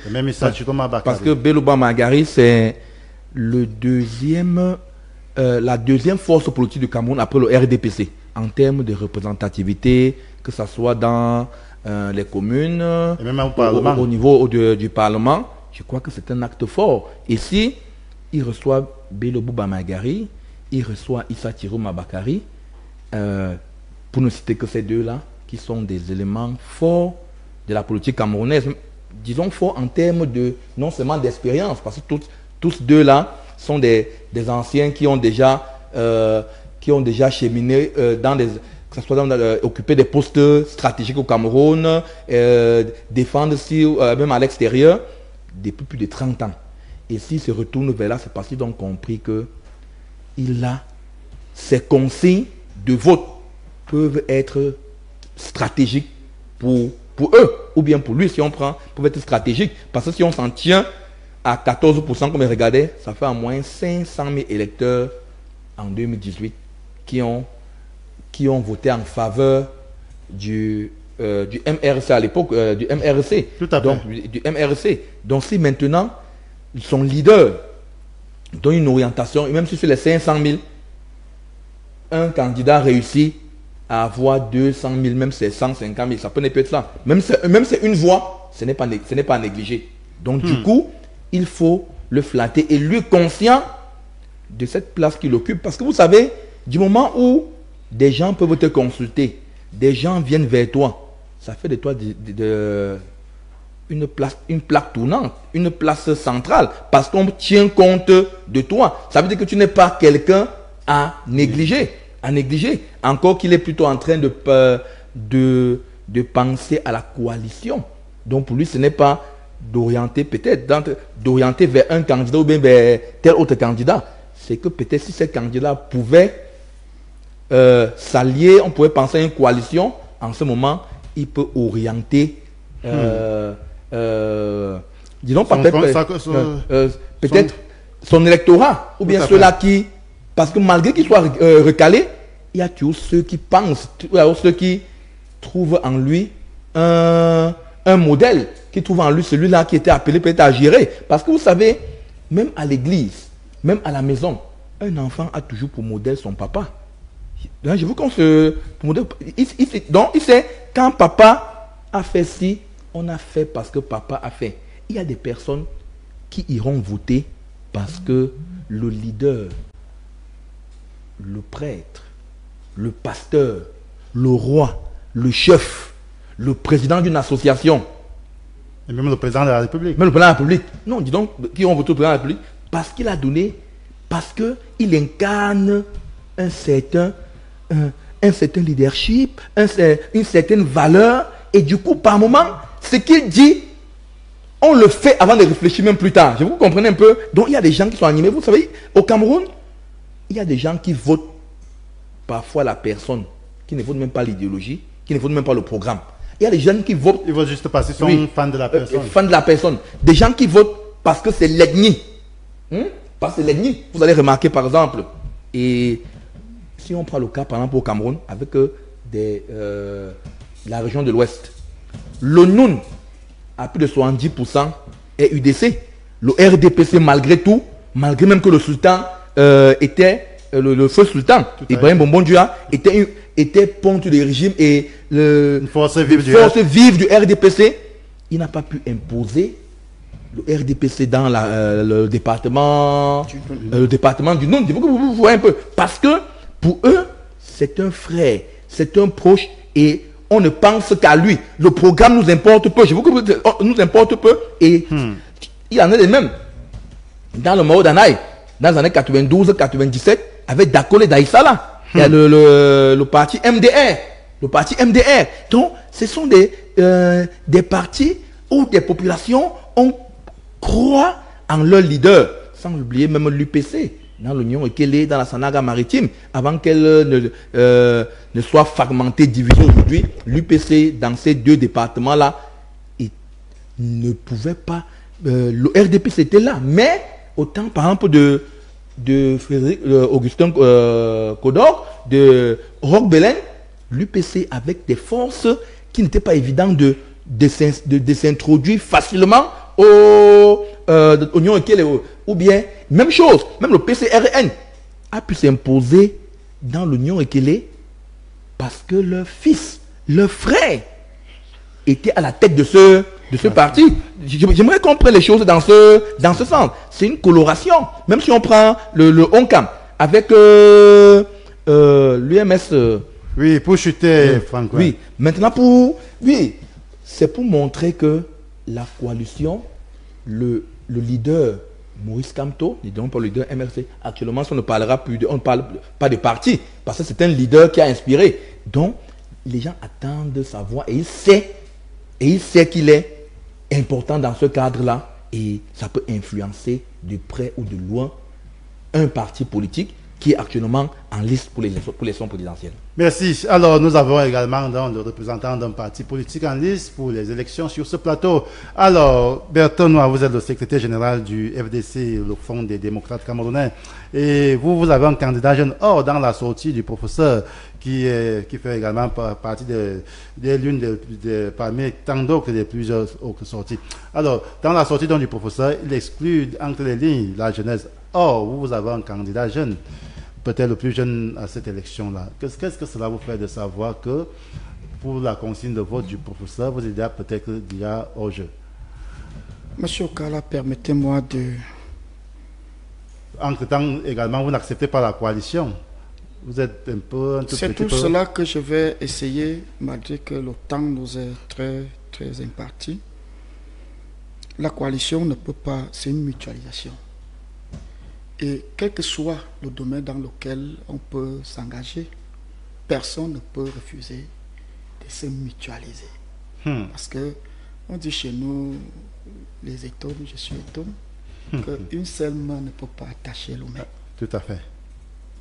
Parce que Belouba Magari, c'est la deuxième force politique du Cameroun après le RDPC, en termes de représentativité, que ce soit dans les communes, et même au niveau du Parlement. Je crois que c'est un acte fort. Et si il reçoit Belouba Magari, il reçoit Issa Thiro Mabakari, pour ne citer que ces deux-là, qui sont des éléments forts de la politique camerounaise, disons forts en termes de, non seulement d'expérience, parce que tous deux-là sont des anciens qui ont déjà cheminé dans des... que ce soit occuper des postes stratégiques au Cameroun, défendre même à l'extérieur, depuis plus de 30 ans. Et s'il se retourne vers là, c'est parce qu'ils ont compris que ces consignes de vote peuvent être stratégiques pour eux, ou bien pour lui, si on prend, peuvent être stratégiques. Parce que si on s'en tient à 14%, comme il regardait, ça fait au moins 500 000 électeurs en 2018 qui ont voté en faveur du MRC à l'époque, du MRC. Tout à fait. Donc, du MRC. Donc si maintenant, son leader donne une orientation, et même si sur les 500 000, un candidat réussit à avoir 200 000, même c'est 150 000, ça peut être ça. Même c'est une voix, ce n'est pas à négliger. Donc du coup, il faut le flatter et lui conscient de cette place qu'il occupe. Parce que vous savez, du moment où des gens peuvent te consulter, des gens viennent vers toi, ça fait de toi une plaque tournante, une place centrale, parce qu'on tient compte de toi. Ça veut dire que tu n'es pas quelqu'un à négliger. Encore qu'il est plutôt en train de penser à la coalition. Donc pour lui, ce n'est pas d'orienter vers un candidat ou bien vers tel autre candidat. C'est que peut-être si ces candidats pouvaient s'allier, on pourrait penser à une coalition. En ce moment, il peut orienter disons peut-être son électorat, ou bien ceux-là qui... Parce que malgré qu'ils soient recalés, il y a toujours ceux qui pensent, ceux qui trouvent en lui un modèle, qui trouvent en lui celui-là qui était appelé peut-être à gérer. Parce que vous savez, même à l'église, même à la maison, un enfant a toujours pour modèle son papa. Je veux qu'on se... Donc, il sait, quand papa a fait ci, on a fait parce que papa a fait. Il y a des personnes qui iront voter parce que le leader, le prêtre, le pasteur, le roi, le chef, le président d'une association. Et même le président de la République. Même le président de la République. Non, dis donc, qui ont voté au président de la République parce qu'il a donné, parce qu'il incarne un certain leadership, une certaine valeur. Et du coup, par moment, ce qu'il dit, on le fait avant de réfléchir même plus tard. Vous comprenez un peu? Donc il y a des gens qui sont animés. Vous savez, au Cameroun, il y a des gens qui votent parfois la personne, qui ne votent même pas l'idéologie, qui ne votent même pas le programme. Il y a des gens qui votent... Ils votent juste parce qu'ils sont fans de la personne. Fans de la personne. Des gens qui votent parce que c'est l'ethnie. Parce que c'est l'ethnie. Vous allez remarquer par exemple, et si on prend le cas par exemple au Cameroun, avec la région de l'Ouest, le Noun à plus de 70% est UDC. Le RDPC, malgré tout, malgré même que le sultan était le feu sultan, Ibrahim Bombondjua, était ponte du régime et une force vive du RDPC, il n'a pas pu imposer le RDPC dans le département du Noun. Vous voyez un peu. Parce que pour eux, c'est un frère, c'est un proche et on ne pense qu'à lui. Le programme nous importe peu. Je vous comprends, nous importe peu. Et il y en a les mêmes. Dans le Mao d'Anaï, dans les années 92-97, avec Dakole Daïsala, il y a le parti MDR. le parti MDR. Donc, ce sont des partis où des populations croient en leur leader, sans oublier même l'UPC, dans l'Union Ekele, dans la Sanaga maritime, avant qu'elle ne soit fragmentée, divisée aujourd'hui. L'UPC, dans ces deux départements-là, ne pouvait pas... le RDP, c'était là, mais autant, par exemple, de Frédéric Augustin Kodor, de Roch Belen, l'UPC avec des forces qui n'étaient pas évidentes de s'introduire facilement au Union Ekele, ou bien, même chose, même le PCRN a pu s'imposer dans l'Union Ekele parce que leur fils, leur frère, était à la tête de ce parti. J'aimerais qu'on prenne les choses dans ce sens. C'est une coloration. Même si on prend le ONCAM avec l'UMS. Oui, pour chuter, Franck. Oui, maintenant c'est pour montrer que la coalition, le leader Maurice Kamto, ne disons pas le leader MRC, actuellement on ne parlera plus on ne parle pas de parti, parce que c'est un leader qui a inspiré. Donc, les gens attendent de savoir, et il sait qu'il est important dans ce cadre-là, et ça peut influencer de près ou de loin un parti politique qui est actuellement en liste pour l'élection présidentielle. Merci. Alors, nous avons également le représentant d'un parti politique en liste pour les élections sur ce plateau. Alors, Bertrand Noir, vous êtes le secrétaire général du FDC, le Fonds des démocrates camerounais. Et vous avez un candidat jeune. Or, dans la sortie du professeur, qui fait également partie de l'une parmi tant d'autres, des plusieurs autres sorties. Alors, dans la sortie du professeur, il exclut entre les lignes la jeunesse. Or, vous avez un candidat jeune, peut-être le plus jeune à cette élection-là. Qu'est-ce que cela vous fait de savoir que pour la consigne de vote du professeur, vous êtes peut-être déjà au jeu? Monsieur Okala, permettez-moi de... Entre-temps, également, vous n'acceptez pas la coalition. Vous êtes un peu... C'est tout cela que je vais essayer, malgré que le temps nous est très, très imparti. La coalition ne peut pas... C'est une mutualisation. Et quel que soit le domaine dans lequel on peut s'engager, personne ne peut refuser de se mutualiser. Parce que on dit chez nous, les étomes, je suis étome, qu'une seule main ne peut pas attacher le main. Tout à fait.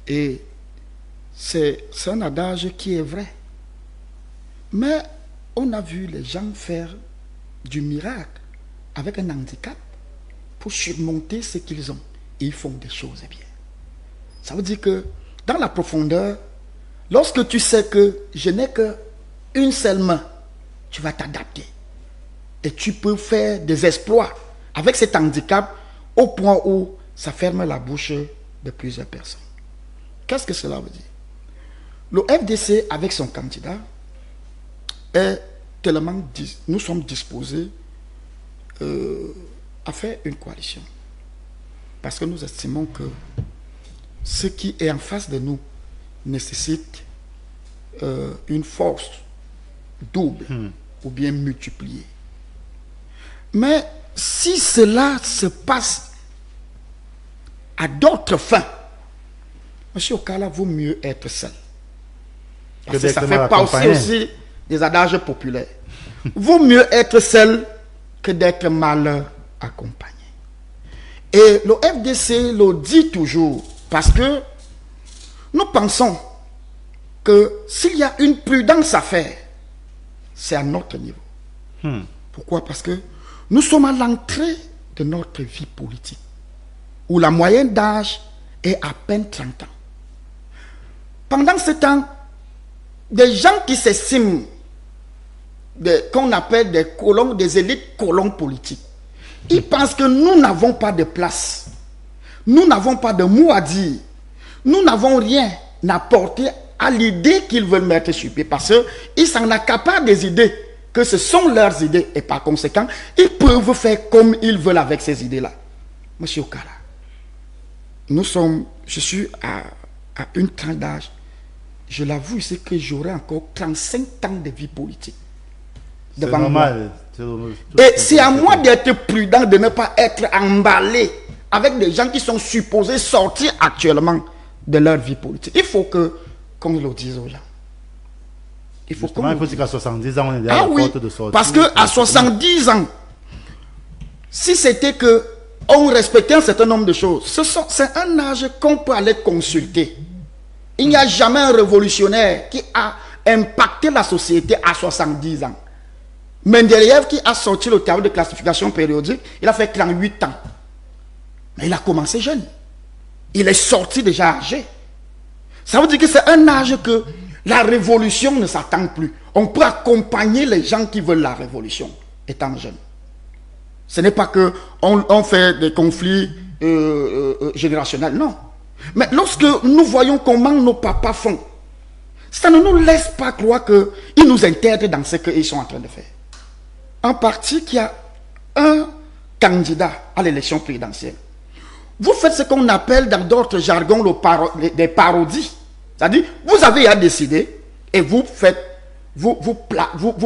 Et c'est un adage qui est vrai. Mais on a vu les gens faire du miracle avec un handicap pour surmonter ce qu'ils ont. Ils font des choses bien. Ça veut dire que dans la profondeur, lorsque tu sais que je n'ai qu'une seule main, tu vas t'adapter. Et tu peux faire des exploits avec cet handicap au point où ça ferme la bouche de plusieurs personnes. Qu'est-ce que cela veut dire? Le FDC, avec son candidat, est tellement... Nous sommes disposés à faire une coalition. Parce que nous estimons que ce qui est en face de nous nécessite une force double ou bien multipliée. Mais si cela se passe à d'autres fins, M. Okala, vaut mieux être seul. Parce que ça fait partie aussi des adages populaires. Vaut mieux être seul que d'être mal accompagné. Et le FDC le dit toujours, parce que nous pensons que s'il y a une prudence à faire, c'est à notre niveau. Pourquoi? Parce que nous sommes à l'entrée de notre vie politique, où la moyenne d'âge est à peine 30 ans. Pendant ce temps, des gens qui s'estiment, qu'on appelle des colons, des élites colons politiques, ils pensent que nous n'avons pas de place. Nous n'avons pas de mot à dire. Nous n'avons rien à porter à l'idée qu'ils veulent mettre sur pied. Parce qu'ils s'en accaparent des idées, que ce sont leurs idées. Et par conséquent, ils peuvent faire comme ils veulent avec ces idées-là. Monsieur Okala, je suis à une tranche d'âge. Je l'avoue, c'est que j'aurai encore 35 ans de vie politique. C'est normal. Et c'est à moi d'être prudent, de ne pas être emballé avec des gens qui sont supposés sortir actuellement de leur vie politique. Il faut qu'on le dise aux gens. Il faut dire qu'à 70 ans, on est déjà à la oui, porte de sortie. parce qu'à 70 ans, si c'était que on respectait un certain nombre de choses, c'est un âge qu'on peut aller consulter. Il n'y a jamais un révolutionnaire qui a impacté la société à 70 ans. Mendeleïev, qui a sorti le tableau de classification périodique, il a fait 38 ans. Mais il a commencé jeune. Il est sorti déjà âgé. Ça veut dire que c'est un âge que la révolution ne s'attend plus. On peut accompagner les gens qui veulent la révolution étant jeune. Ce n'est pas que on fait des conflits générationnels, non. Mais lorsque nous voyons comment nos papas font, ça ne nous laisse pas croire qu'ils nous intègrent dans ce qu'ils sont en train de faire. Un parti qui a un candidat à l'élection présidentielle, vous faites ce qu'on appelle dans d'autres jargons des parodies. C'est-à-dire, vous avez à décider et vous faites, vous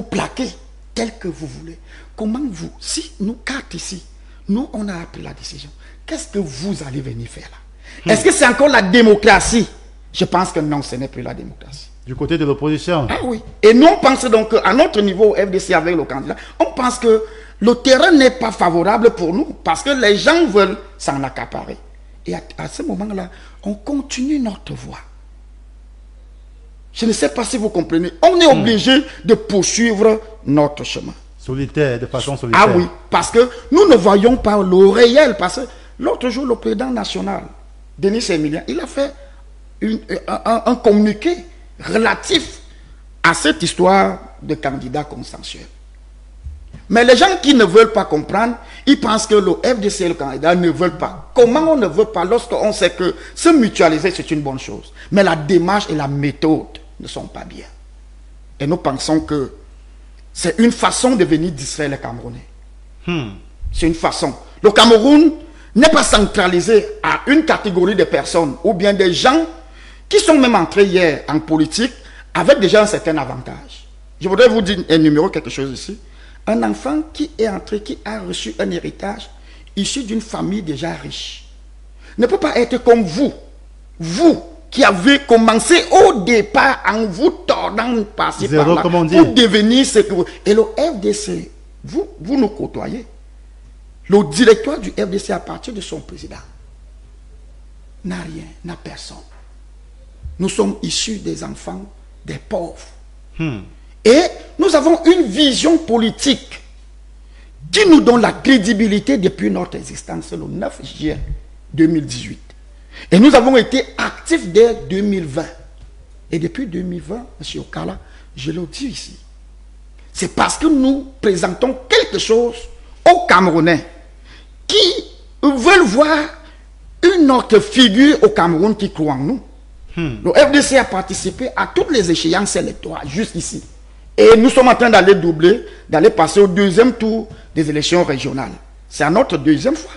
plaquez tel que vous voulez. Comment vous, si nous quatre ici, nous on a pris la décision, qu'est-ce que vous allez venir faire là? Est-ce que c'est encore la démocratie? Je pense que non, ce n'est plus la démocratie. Du côté de l'opposition. Ah oui. Et nous on pense donc qu'à notre niveau FDC avec le candidat, on pense que le terrain n'est pas favorable pour nous parce que les gens veulent s'en accaparer. Et à ce moment-là, on continue notre voie. Je ne sais pas si vous comprenez. On est obligé de poursuivre notre chemin. Solitaire, de façon solitaire. Ah oui, parce que nous ne voyons pas le réel. Parce que l'autre jour, le président national, Denis Emilien, il a fait un communiqué relatif à cette histoire de candidat consensuel. Mais les gens qui ne veulent pas comprendre, ils pensent que le FDC et le candidat ne veulent pas. Comment on ne veut pas lorsqu'on sait que se mutualiser, c'est une bonne chose. Mais la démarche et la méthode ne sont pas bien. Et nous pensons que c'est une façon de venir distraire les Camerounais. C'est une façon. Le Cameroun n'est pas centralisé à une catégorie de personnes ou bien des gens qui sont même entrés hier en politique avec déjà un certain avantage. Je voudrais vous dire énumérer quelque chose ici. Un enfant qui est entré, qui a reçu un héritage issu d'une famille déjà riche, ne peut pas être comme vous. Vous qui avez commencé au départ en vous tordant par-ci par-là pour devenir ce que vous... Et le FDC, vous nous côtoyez. Le directoire du FDC à partir de son président n'a rien, n'a personne. Nous sommes issus des enfants des pauvres. Et nous avons une vision politique qui nous donne la crédibilité depuis notre existence le 9 juillet 2018. Et nous avons été actifs dès 2020. Et depuis 2020, M. Okala, je le dis ici, c'est parce que nous présentons quelque chose aux Camerounais qui veulent voir une autre figure au Cameroun qui croit en nous. Le FDC a participé à toutes les échéances électorales jusqu'ici. Et nous sommes en train d'aller doubler, d'aller passer au deuxième tour des élections régionales. C'est à notre deuxième fois.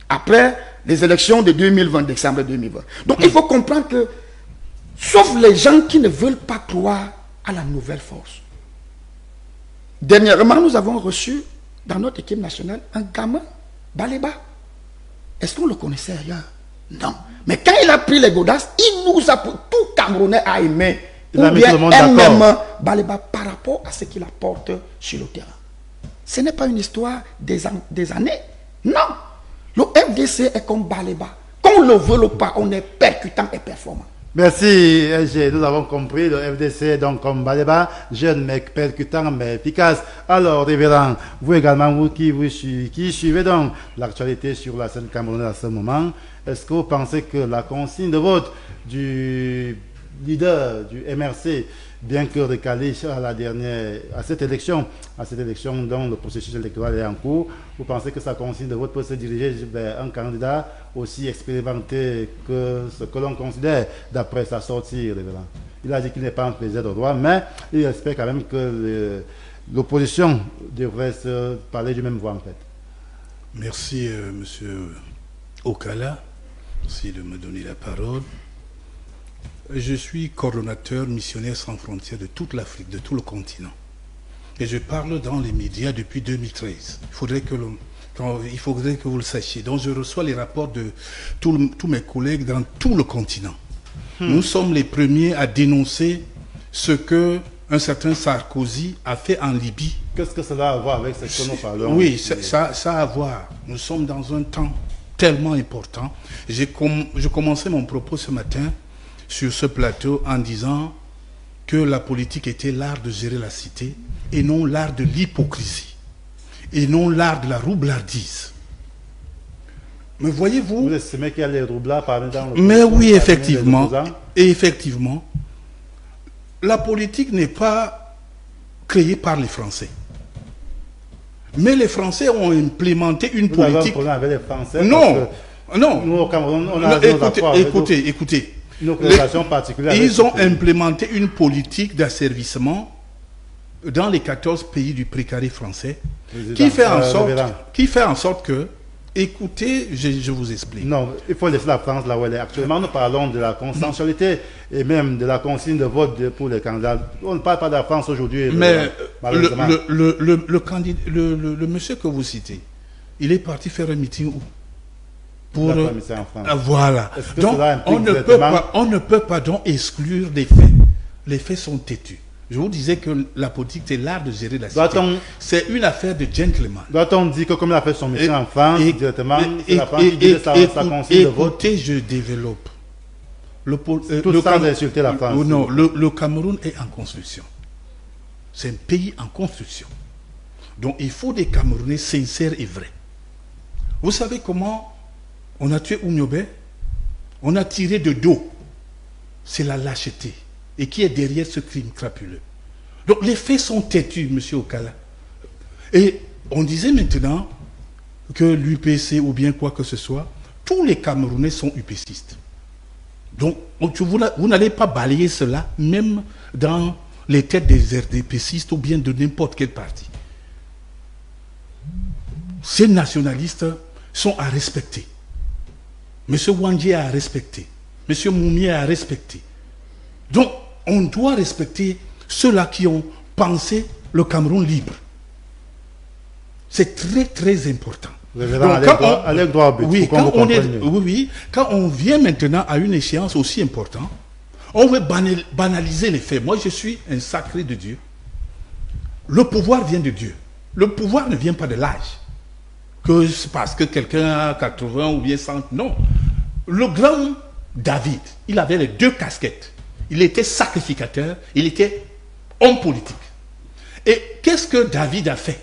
Après les élections de 2020, décembre 2020. Donc il faut comprendre que, sauf les gens qui ne veulent pas croire à la nouvelle force. Dernièrement, nous avons reçu dans notre équipe nationale un gamin, Baleba. Est-ce qu'on le connaissait ailleurs? Non. Mais quand il a pris les godasses, il nous a... Tout Camerounais a aimé. Ou bien même Baleba par rapport à ce qu'il apporte sur le terrain. Ce n'est pas une histoire des années. Non. Le FDC est comme Baleba. Qu'on le veut ou pas, on est percutant et performant. Merci, LG. Nous avons compris, le FDC, donc comme Baleba, jeune mais percutant mais efficace. Alors, révérend, vous également, vous qui suivez donc l'actualité sur la scène camerounaise à ce moment, est-ce que vous pensez que la consigne de vote du leader du MRC, bien que recalé à cette élection dont le processus électoral est en cours, vous pensez que sa consigne de vote peut se diriger vers un candidat aussi expérimenté que ce que l'on considère d'après sa sortie, révérend? Il a dit qu'il n'est pas en faisait de droit, mais il espère quand même que l'opposition devrait se parler du même voix en fait. Merci Monsieur Okala, merci de me donner la parole. Je suis coordonnateur missionnaire sans frontières de toute l'Afrique, de tout le continent. Et je parle dans les médias depuis 2013. Il faudrait que vous le sachiez. Donc je reçois les rapports de tous mes collègues dans tout le continent. Nous sommes les premiers à dénoncer ce que un certain Sarkozy a fait en Libye. Qu'est-ce que cela a à voir avec ce que nous parlons? Oui, ça a à voir. Nous sommes dans un temps tellement important. Je commençais mon propos ce matin sur ce plateau en disant que la politique était l'art de gérer la cité et non l'art de l'hypocrisie et non l'art de la roublardise. Mais voyez-vous... Vous estimez qu'il y a les roublards parmi dans le... Mais oui, effectivement. Et effectivement, la politique n'est pas créée par les Français. Mais les Français ont implémenté une politique... Vous avez un problème avec les Français? Non, non. Nous, au Cameroun, on a écoutez. Nos relations particulières. Ils ont implémenté une politique d'asservissement dans les 14 pays du précaré français qui fait en sorte que... Écoutez, je vous explique. Non, il faut laisser la France là où elle est. Actuellement, nous parlons de la consensualité et même de la consigne de vote pour les candidats. On ne parle pas de la France aujourd'hui. Mais le monsieur que vous citez, il est parti faire un meeting où? Pour en France. Voilà. Donc, on ne peut pas donc exclure les faits. Les faits sont têtus. Je vous disais que la politique, c'est l'art de gérer la cité. C'est une affaire de gentleman. Doit-on dire que comme il a fait son métier en France, directement, c'est la France qui dit sa consigne de vote? Écoutez, je développe. Tout sans insulter la France. Non, le Cameroun est en construction. C'est un pays en construction. Donc il faut des Camerounais sincères et vrais. Vous savez comment on a tué Oumyobé? On a tiré de dos. C'est la lâcheté. Et qui est derrière ce crime crapuleux. Donc les faits sont têtus, M. Okala. Et on disait maintenant que l'UPC ou bien quoi que ce soit, tous les Camerounais sont UPCistes. Donc vous n'allez pas balayer cela, même dans les têtes des RDPcistes ou bien de n'importe quel parti. Ces nationalistes sont à respecter. M. Wandji à respecter. M. Moumié à respecter. Donc, on doit respecter ceux-là qui ont pensé le Cameroun libre. C'est très, très important. Quand on vient maintenant à une échéance aussi importante, on veut banaliser les faits. Moi, je suis un sacré de Dieu. Le pouvoir vient de Dieu. Le pouvoir ne vient pas de l'âge. Que c'est parce que quelqu'un a 80 ou bien 100. Non. Le grand David, il avait les deux casquettes. Il était sacrificateur, il était homme politique. Et qu'est-ce que David a fait?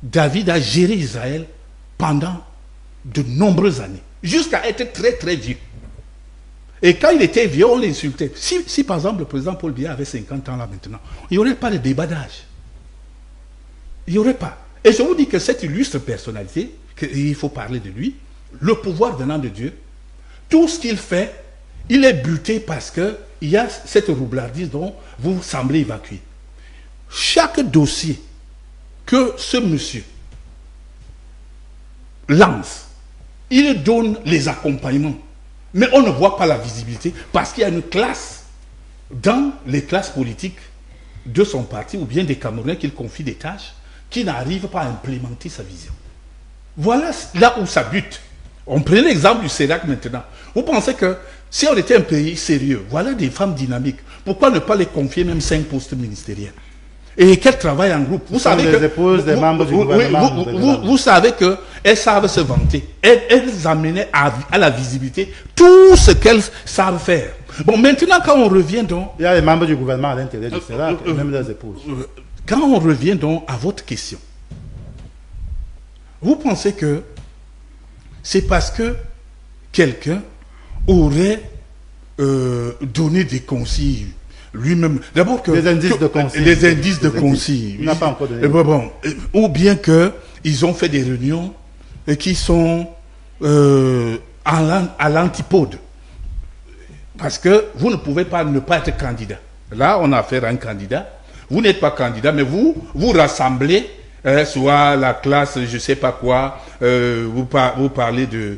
David a géré Israël pendant de nombreuses années, jusqu'à être très très vieux. Et quand il était vieux, on l'insultait. Si par exemple le président Paul Biya avait 50 ans là maintenant, il n'y aurait pas de débat d'âge. Il n'y aurait pas. Et je vous dis que cette illustre personnalité, il faut parler de lui, le pouvoir venant de Dieu, tout ce qu'il fait, il est buté parce qu'il y a cette roublardise dont vous semblez évacuer. Chaque dossier que ce monsieur lance, il donne les accompagnements. Mais on ne voit pas la visibilité parce qu'il y a une classe dans les classes politiques de son parti ou bien des Camerounais qu'il confie des tâches qui n'arrivent pas à implémenter sa vision. Voilà là où ça bute. On prenait l'exemple du CEDAC maintenant. Vous pensez que si on était un pays sérieux, voilà des femmes dynamiques, pourquoi ne pas les confier même 5 postes ministériels? Et qu'elles travaillent en groupe. Vous savez que épouses des membres du gouvernement. Vous savez qu'elles savent se vanter. Elles amenaient à la visibilité tout ce qu'elles savent faire. Bon, maintenant, quand on revient donc... Il y a les membres du gouvernement à l'intérieur du CEDAC, et même leurs épouses. Quand on revient donc à votre question, vous pensez que c'est parce que quelqu'un aurait donné des consignes lui-même. D'abord que... Les indices de consignes. Les indices de consignes. Il n'a pas encore donné. Ou bien qu'ils ont fait des réunions qui sont à l'antipode. Parce que vous ne pouvez pas ne pas être candidat. Là, on a affaire à un candidat. Vous n'êtes pas candidat, mais vous rassemblez soit la classe, je ne sais pas quoi, vous parlez de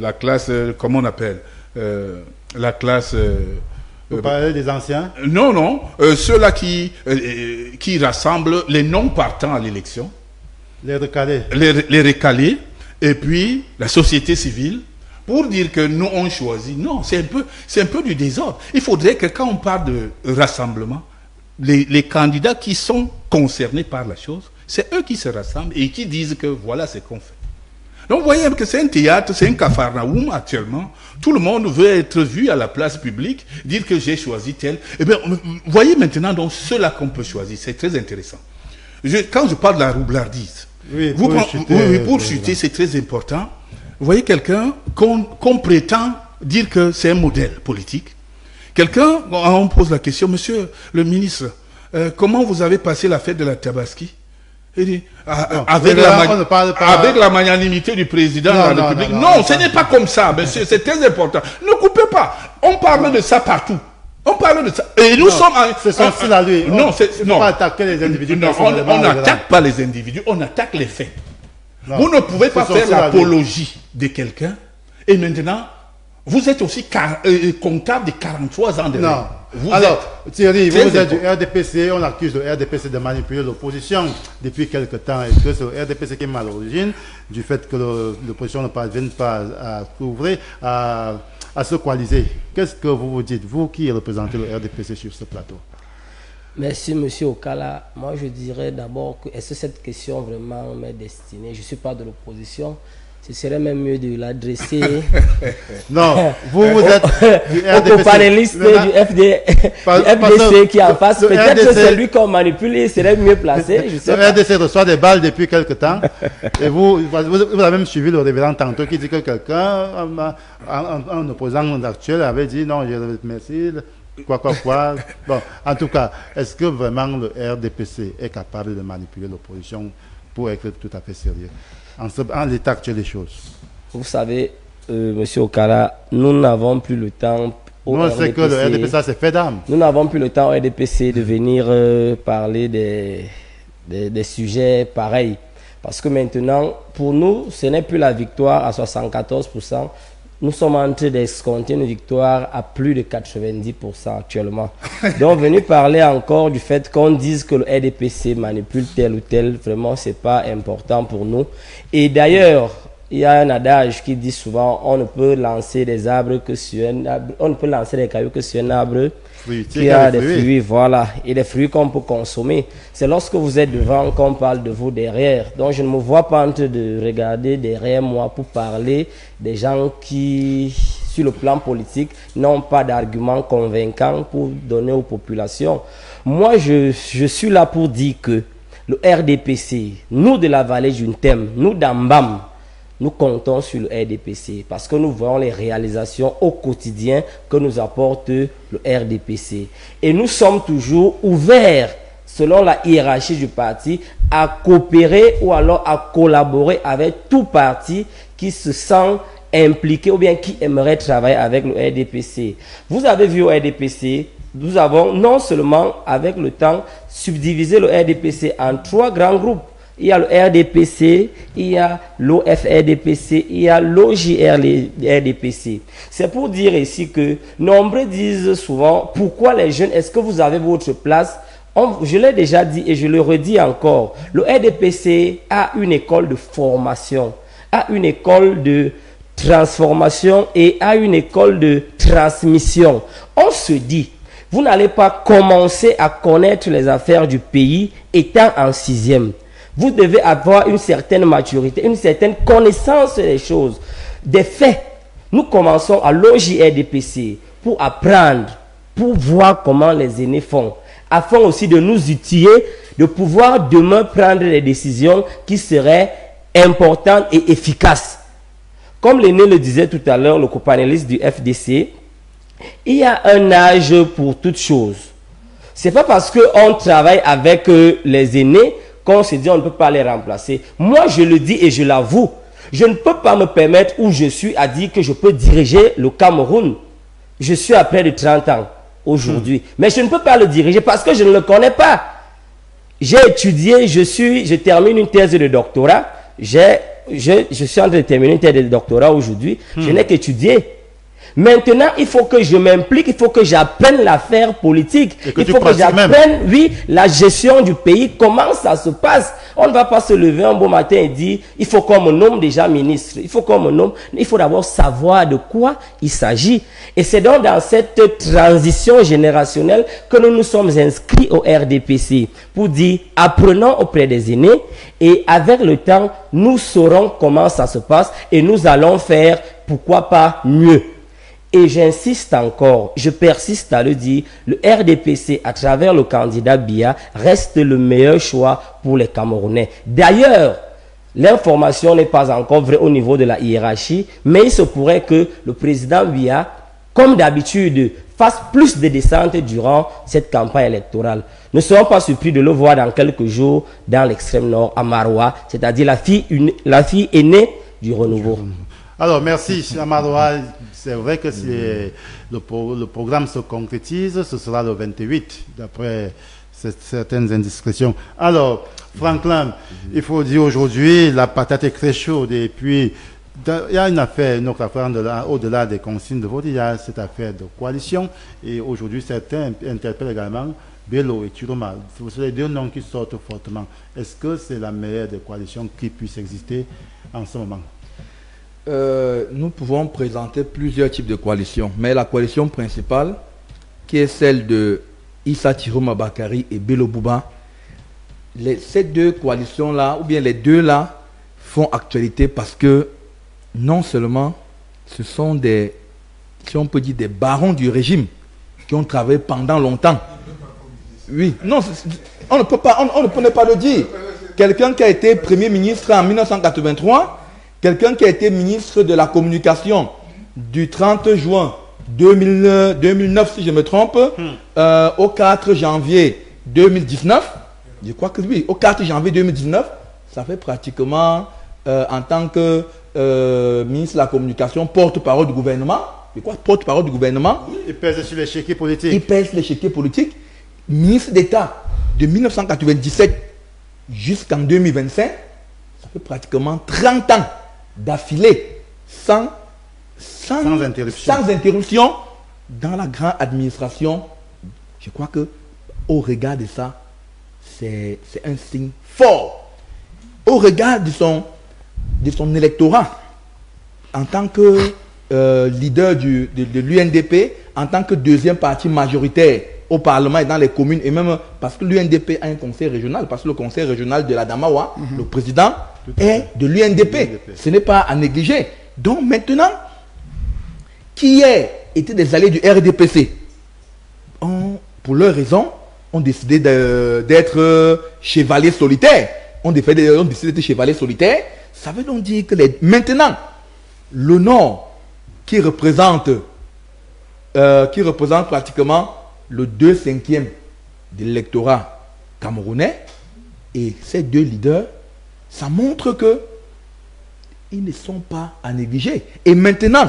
la classe, comment on appelle la classe... vous parlez des anciens? Non, ceux-là qui rassemblent les non-partants à l'élection. Les recalés. Les recalés, et puis la société civile, pour dire que nous on choisit. Non, c'est un peu du désordre. Il faudrait que quand on parle de rassemblement, les candidats qui sont concernés par la chose, c'est eux qui se rassemblent et qui disent que voilà ce qu'on fait. Donc vous voyez que c'est un théâtre, c'est un capharnaüm actuellement. Tout le monde veut être vu à la place publique, dire que j'ai choisi tel. Eh bien, vous voyez maintenant donc ceux-là qu'on peut choisir, c'est très intéressant. Quand je parle de la roublardise, pour chuter, c'est très important. Vous voyez quelqu'un qu'on prétend dire que c'est un modèle politique. Quelqu'un, on pose la question, monsieur le ministre, comment vous avez passé la fête de la Tabaski? Il dit, avec la magnanimité du président de la République. Non, ce n'est pas comme ça, monsieur, c'est très important. Ne coupez pas. On parle de ça partout. On parle de ça. Et nous sommes... C'est son style à lui. Non, non. Pas attaquer les individus. Non, on n'attaque pas les individus, on attaque les faits. Non, vous ne pouvez pas faire l'apologie de quelqu'un et maintenant, vous êtes aussi comptable de 43 ans de non. Alors, Thierry, vous êtes du RDPC, on accuse le RDPC de manipuler l'opposition depuis quelque temps. Est-ce que c'est le RDPC qui est mal à l'origine du fait que l'opposition ne parvienne pas à s'ouvrir, à se coaliser? Qu'est-ce que vous vous dites, vous qui représentez le RDPC sur ce plateau? Merci, monsieur Okala. Moi, je dirais d'abord que est-ce que cette question vraiment m'est destinée? Je ne suis pas de l'opposition. Ce serait même mieux de l'adresser. Non, vous êtes du RDPC. Au panéliste du FDC qui est en face. Peut-être que c'est lui qu'on manipule, il serait mieux placé. Le RDC reçoit des balles depuis quelque temps. Et vous avez même suivi le révérend tantôt qui dit que quelqu'un, un opposant actuel, avait dit non, merci. Quoi. Bon, en tout cas, est-ce que vraiment le RDPC est capable de manipuler l'opposition pour être tout à fait sérieux en l'état actuel des choses? Vous savez, monsieur Okara, nous n'avons plus le temps. Nous, c'est que le RDPC s'est fait d'âme. Nous n'avons plus le temps au RDPC de venir parler des sujets pareils. Parce que maintenant, pour nous, ce n'est plus la victoire à 74%. Nous sommes en train d'escompter une victoire à plus de 90% actuellement. Donc, venir parler encore du fait qu'on dise que le RDPC manipule tel ou tel, vraiment, ce n'est pas important pour nous. Et d'ailleurs, il y a un adage qui dit souvent, on ne peut lancer des arbres que sur un arbre, on ne peut lancer des cailloux que sur un arbre qui a des fruits, voilà, et des fruits qu'on peut consommer. C'est lorsque vous êtes devant qu'on parle de vous derrière. Donc je ne me vois pas en train de regarder derrière moi pour parler des gens qui, sur le plan politique, n'ont pas d'arguments convaincants pour donner aux populations. Moi, je suis là pour dire que le RDPC, nous de la vallée Juntem, nous d'Ambam, nous comptons sur le RDPC parce que nous voyons les réalisations au quotidien que nous apporte le RDPC. Et nous sommes toujours ouverts, selon la hiérarchie du parti, à coopérer ou alors à collaborer avec tout parti qui se sent impliqué ou bien qui aimerait travailler avec le RDPC. Vous avez vu au RDPC, nous avons non seulement avec le temps subdivisé le RDPC en 3 grands groupes. Il y a le RDPC, il y a l'OFRDPC, il y a l'OJRDPC. C'est pour dire ici que nombreux disent souvent, pourquoi les jeunes, est-ce que vous avez votre place? Je l'ai déjà dit et je le redis encore, le RDPC a une école de formation, a une école de transformation et a une école de transmission. On se dit, vous n'allez pas commencer à connaître les affaires du pays étant en 6e. Vous devez avoir une certaine maturité, une certaine connaissance des choses, des faits. Nous commençons à l'OJRDPC pour apprendre, pour voir comment les aînés font, afin aussi de nous outiller, de pouvoir demain prendre des décisions qui seraient importantes et efficaces. Comme l'aîné le disait tout à l'heure, le copanéliste du FDC, il y a un âge pour toute chose. Ce n'est pas parce qu'on travaille avec les aînés qu'on se dit on ne peut pas les remplacer. Moi, je le dis et je l'avoue, je ne peux pas me permettre où je suis à dire que je peux diriger le Cameroun. Je suis à près de 30 ans aujourd'hui. Mais je ne peux pas le diriger parce que je ne le connais pas. J'ai étudié, je termine une thèse de doctorat. Je suis en train de terminer une thèse de doctorat aujourd'hui. Je n'ai qu'étudié. Maintenant, il faut que je m'implique, il faut que j'apprenne l'affaire politique. Il faut que j'apprenne, oui, la gestion du pays, comment ça se passe. On ne va pas se lever un beau matin et dire, il faut qu'on me nomme déjà ministre. Il faut qu'on me nomme. Il faut d'abord savoir de quoi il s'agit. Et c'est donc dans cette transition générationnelle que nous nous sommes inscrits au RDPC pour dire, apprenons auprès des aînés et avec le temps, nous saurons comment ça se passe et nous allons faire, pourquoi pas, mieux. Et j'insiste encore, je persiste à le dire, le RDPC, à travers le candidat Biya, reste le meilleur choix pour les Camerounais. D'ailleurs, l'information n'est pas encore vraie au niveau de la hiérarchie, mais il se pourrait que le président Biya, comme d'habitude, fasse plus de descentes durant cette campagne électorale. Ne serons pas surpris de le voir dans quelques jours dans l'extrême nord, à Maroua, c'est-à-dire la fille aînée du renouveau. Alors, merci, Amaroua. C'est vrai que si le programme se concrétise, ce sera le 28, d'après certaines indiscrétions. Alors, Franklin, il faut dire aujourd'hui, la patate est très chaude. Et puis, il y a une autre affaire au-delà des consignes de vote, il y a cette affaire de coalition. Et aujourd'hui, certains interpellent également Bello et Chiroma. Ce sont les deux noms qui sortent fortement. Est-ce que c'est la meilleure des coalitions qui puisse exister en ce moment? Nous pouvons présenter plusieurs types de coalitions, mais la coalition principale, qui est celle de Issa Chiroma Bakari et Bello Bouba, ces deux coalitions-là, ou bien les deux-là, font actualité parce que non seulement ce sont des, si on peut dire, des barons du régime qui ont travaillé pendant longtemps. Oui, non, on ne peut pas le dire. Quelqu'un qui a été Premier ministre en 1983, quelqu'un qui a été ministre de la Communication du 30 juin 2009, si je me trompe, au 4 janvier 2019, je crois que oui, au 4 janvier 2019, ça fait pratiquement, en tant que ministre de la Communication, porte-parole du gouvernement, je crois porte-parole du gouvernement. Il pèse sur l'échiquier politique. Il pèse sur l'échiquier politique. Ministre d'État de 1997 jusqu'en 2025, ça fait pratiquement 30 ans d'affilée sans interruption dans la grande administration. Je crois que au regard de ça, c'est un signe fort. Au regard de son électorat, en tant que leader de l'UNDP, en tant que deuxième parti majoritaire au Parlement et dans les communes, et même parce que l'UNDP a un conseil régional, parce que le conseil régional de la Damawa, le président est de l'UNDP. Ce n'est pas à négliger. Donc maintenant, qui étaient des alliés du RDPC, pour leur raison, ont décidé d'être chevaliers solitaires. Ont décidé d'être chevaliers solitaires. Ça veut donc dire que maintenant, le Nord, qui représente pratiquement le 2/5 de l'électorat camerounais, et ces deux leaders, ça montre que ils ne sont pas à négliger. Et maintenant,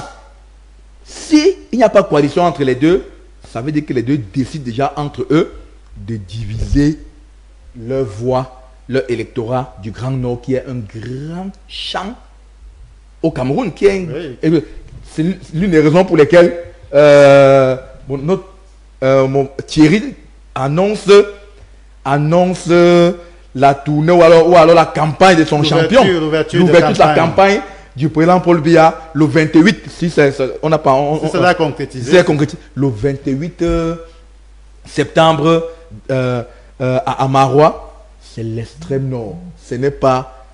s'il n'y a pas de coalition entre les deux, ça veut dire que les deux décident déjà entre eux de diviser leur voix, leur électorat du Grand Nord, qui est un grand champ au Cameroun, qui est c'est l'une des raisons pour lesquelles Thierry annonce la tournée ou alors la campagne de son champion, l'ouverture de la campagne du président Paul Biya le 28, si on n'a pas... C'est là concrétisé. Le 28 septembre à Maroua, c'est l'extrême nord. Ce n'est pas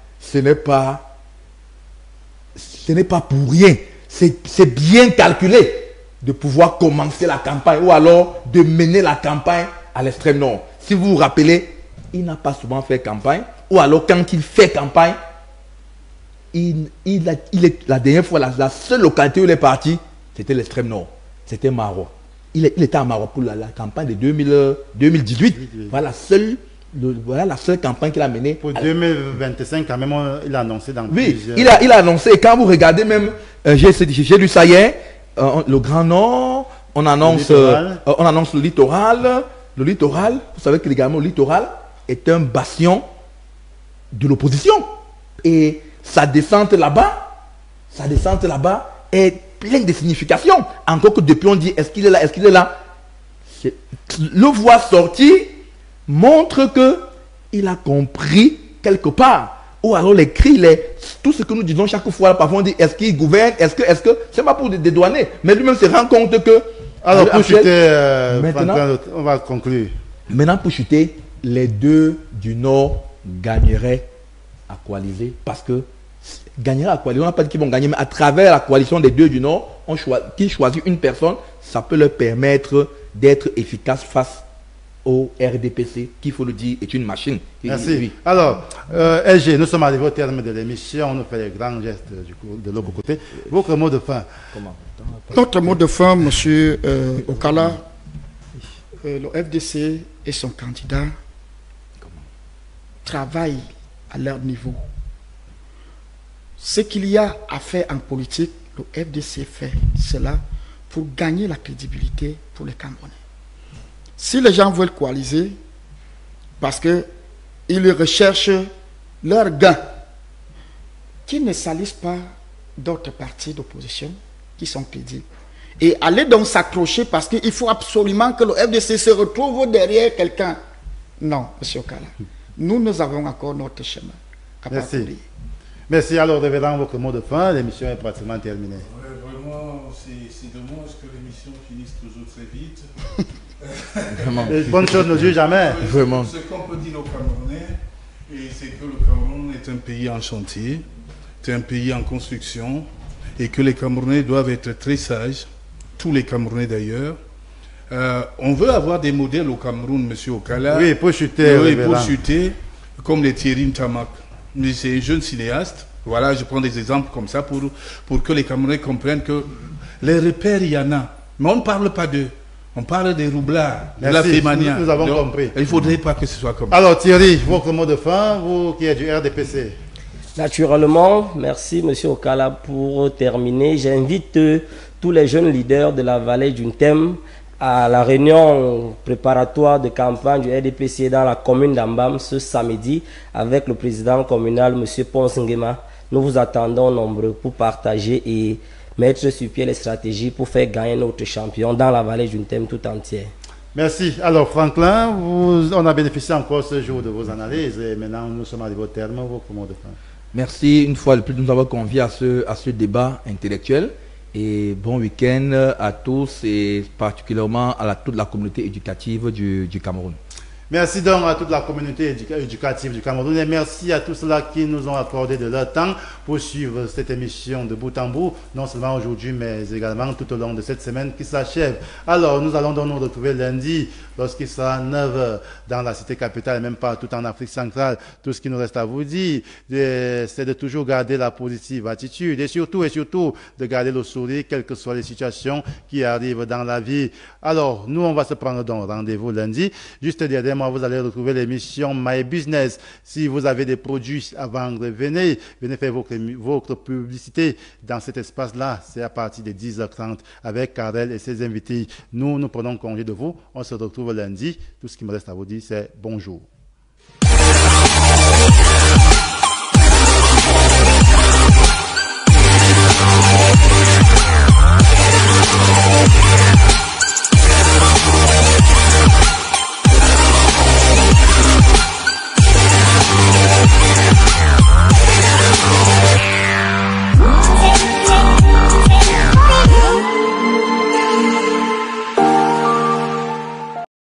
pour rien. C'est bien calculé de pouvoir commencer la campagne ou alors de mener la campagne à l'extrême nord. Si vous vous rappelez, il n'a pas souvent fait campagne, ou alors quand il fait campagne, la dernière fois, la seule localité où il est parti, c'était l'extrême nord, c'était Maroua. Il était à Maroua pour la campagne de 2018. Voilà la seule campagne qu'il a menée. Pour 2025, quand même, il a annoncé dans plusieurs... il a annoncé, et quand vous regardez même, j'ai lu ça hier, le Grand Nord, on annonce le littoral. Le littoral, vous savez que également le littoral est un bastion de l'opposition. Et sa descente là-bas est plein de significations. Encore que depuis on dit est-ce qu'il est là, est-ce qu'il est là. Le voir sortir montre que il a compris quelque part. Ou alors les cris, tout ce que nous disons chaque fois, parfois on dit est-ce qu'il gouverne, est-ce que, c'est pas pour dédouaner, mais lui-même se rend compte que. Alors pour chuter, maintenant, on va conclure. Maintenant pour chuter, les deux du Nord gagneraient à coaliser parce que gagneraient à coaliser, on n'a pas dit qu'ils vont gagner, mais à travers la coalition des deux du Nord, qu'ils choisissent une personne, ça peut leur permettre d'être efficace face au RDPC, qui, il faut le dire, est une machine. Merci. Oui. Alors, LG, nous sommes arrivés au terme de l'émission. On nous fait les grands gestes de l'autre côté. Votre mot de fin. Comment? Notre mot de fin, monsieur Okala, le FDC et son candidat travaillent à leur niveau. Ce qu'il y a à faire en politique, le FDC fait cela pour gagner la crédibilité pour les Camerounais. Si les gens veulent coaliser, parce qu'ils recherchent leur gain, qu'ils ne salissent pas d'autres partis d'opposition qui sont crédibles. Et aller donc s'accrocher parce qu'il faut absolument que le FDC se retrouve derrière quelqu'un. Non, M. Okala. Nous avons encore notre chemin à parcourir. Merci. Alors, revenons votre mot de fin. L'émission est pratiquement terminée. Ouais, vraiment, c'est dommage que l'émission finisse toujours très vite. Les bonnes choses ne durent jamais. Vraiment. Ce qu'on peut dire aux Camerounais, c'est que le Cameroun est un pays en chantier, c'est un pays en construction, et que les Camerounais doivent être très sages, tous les Camerounais d'ailleurs. On veut avoir des modèles au Cameroun, M. Okala. Oui, pour chuter. Oui, pour chuter, comme les Thierry Ntamak. Mais c'est un jeune cinéaste. Voilà, je prends des exemples comme ça pour que les Camerounais comprennent que les repères, il y en a. Mais on ne parle pas d'eux. On parle des roublards, de la fémania. Nous avons compris. Il ne faudrait pas que ce soit comme ça. Alors Thierry, votre mot de fin, vous qui êtes du RDPC. Naturellement, merci M. Okala. Pour terminer, j'invite tous les jeunes leaders de la vallée du Thème à la réunion préparatoire de campagne du RDPC dans la commune d'Ambam ce samedi avec le président communal M. Ponce Nguema. Nous vous attendons nombreux pour partager et mettre sur pied les stratégies pour faire gagner notre champion dans la vallée du Thème tout entière. Merci. Alors Franklin, on a bénéficié encore ce jour de vos analyses et maintenant nous sommes arrivés au terme. Votre mot de fin. Merci une fois de plus de nous avoir conviés à ce débat intellectuel. Et bon week-end à tous et particulièrement à toute la communauté éducative du Cameroun. Merci donc à toute la communauté éducative du Cameroun et merci à tous ceux-là qui nous ont accordé de leur temps pour suivre cette émission de bout en bout, non seulement aujourd'hui mais également tout au long de cette semaine qui s'achève. Alors nous allons donc nous retrouver lundi lorsqu'il sera 9h dans la cité capitale et même partout en Afrique centrale. Tout ce qui nous reste à vous dire, c'est de toujours garder la positive attitude et surtout de garder le sourire quelles que soient les situations qui arrivent dans la vie. Alors nous on va se prendre donc rendez-vous lundi. Juste derrière moi, vous allez retrouver l'émission My Business. Si vous avez des produits à vendre, venez faire votre publicité dans cet espace-là. C'est à partir de 10h30 avec Karel et ses invités. Nous prenons congé de vous. On se retrouve lundi. Tout ce qui me reste à vous dire, c'est bonjour.